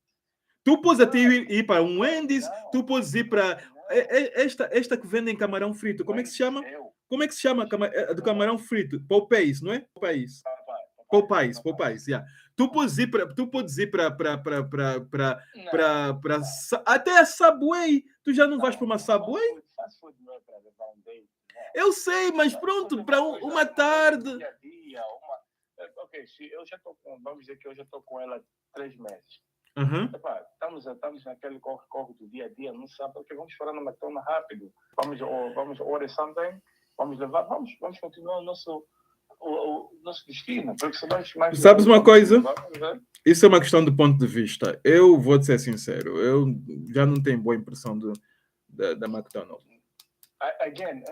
Tu podes até ir para um Wendy's, tu podes ir para... Esta que vendem camarão frito, como é que se chama? Como é que se chama do camarão frito? Popeyes, não é? Popeyes, yeah. Tu podes ir para até a Subway. Tu já não vais para uma Subway? Eu sei, mas pronto, para uma tarde. Ok, vamos dizer que eu já estou com ela 3 meses. Estamos naquele corre do dia a dia, não sabe porque vamos parar no McDonald's rápido. Vamos order something, vamos continuar o nosso destino. Porque mais sabes uma coisa? Isso é uma questão de ponto de vista. Eu vou te ser sincero, eu já não tenho boa impressão da McDonald's. Again,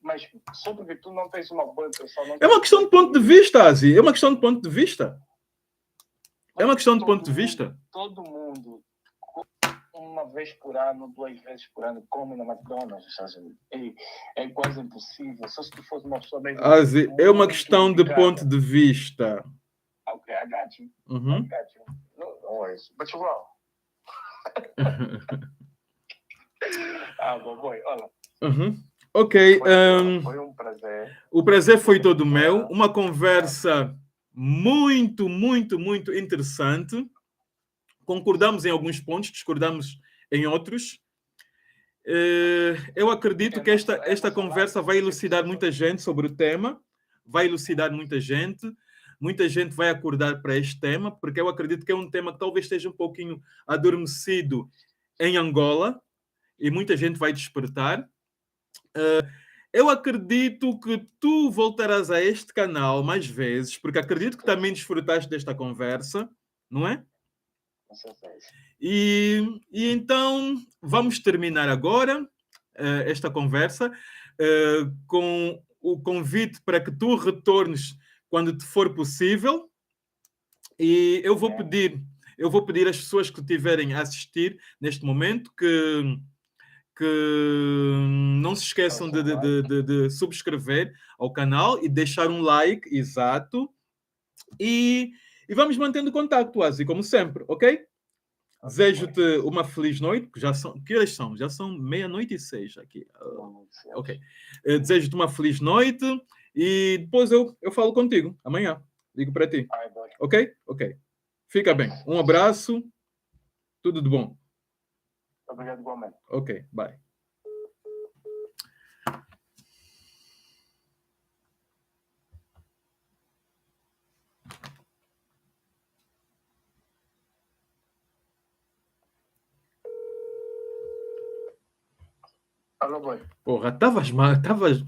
mas só porque tu não tens uma boa impressão. É uma questão de ponto de vista, Asi. É uma questão de ponto de vista. É uma questão de ponto de vista. Todo mundo. uma vez por ano, 2 vezes por ano, come na McDonald's nos Estados Unidos. E é quase impossível. Só se tu fosse uma pessoa mesmo Azi, é uma muito questão de dedicada. ponto de vista. Okay, I got you. I Uhum. got you. No worries. But you're wrong. Boy, olha. Uhum. Ok. Foi um prazer. O prazer foi todo meu. Uma conversa muito, muito, muito interessante. Concordamos em alguns pontos, discordamos em outros. Eu acredito que esta conversa vai elucidar muita gente sobre o tema, vai elucidar muita gente vai acordar para este tema, porque eu acredito que é um tema que talvez esteja um pouquinho adormecido em Angola, e muita gente vai despertar. Eu acredito que tu voltarás a este canal mais vezes, porque acredito que também desfrutaste desta conversa, não é? Com certeza. E então vamos terminar agora esta conversa com o convite para que tu retornes quando te for possível. E eu vou pedir às pessoas que estiverem a assistir neste momento que não se esqueçam de subscrever ao canal e deixar um like, exato. E vamos mantendo contato, Asi, como sempre, ok? Desejo-te uma feliz noite, que que horas são? Já são 00:06 aqui. Ok. Desejo-te uma feliz noite e depois eu falo contigo amanhã. Ligo para ti. Ok? Ok. Fica bem. Um abraço. Tudo de bom. Obrigado, igualmente. Ok, bye. Alô, boy. Porra, estavas mal, estavas.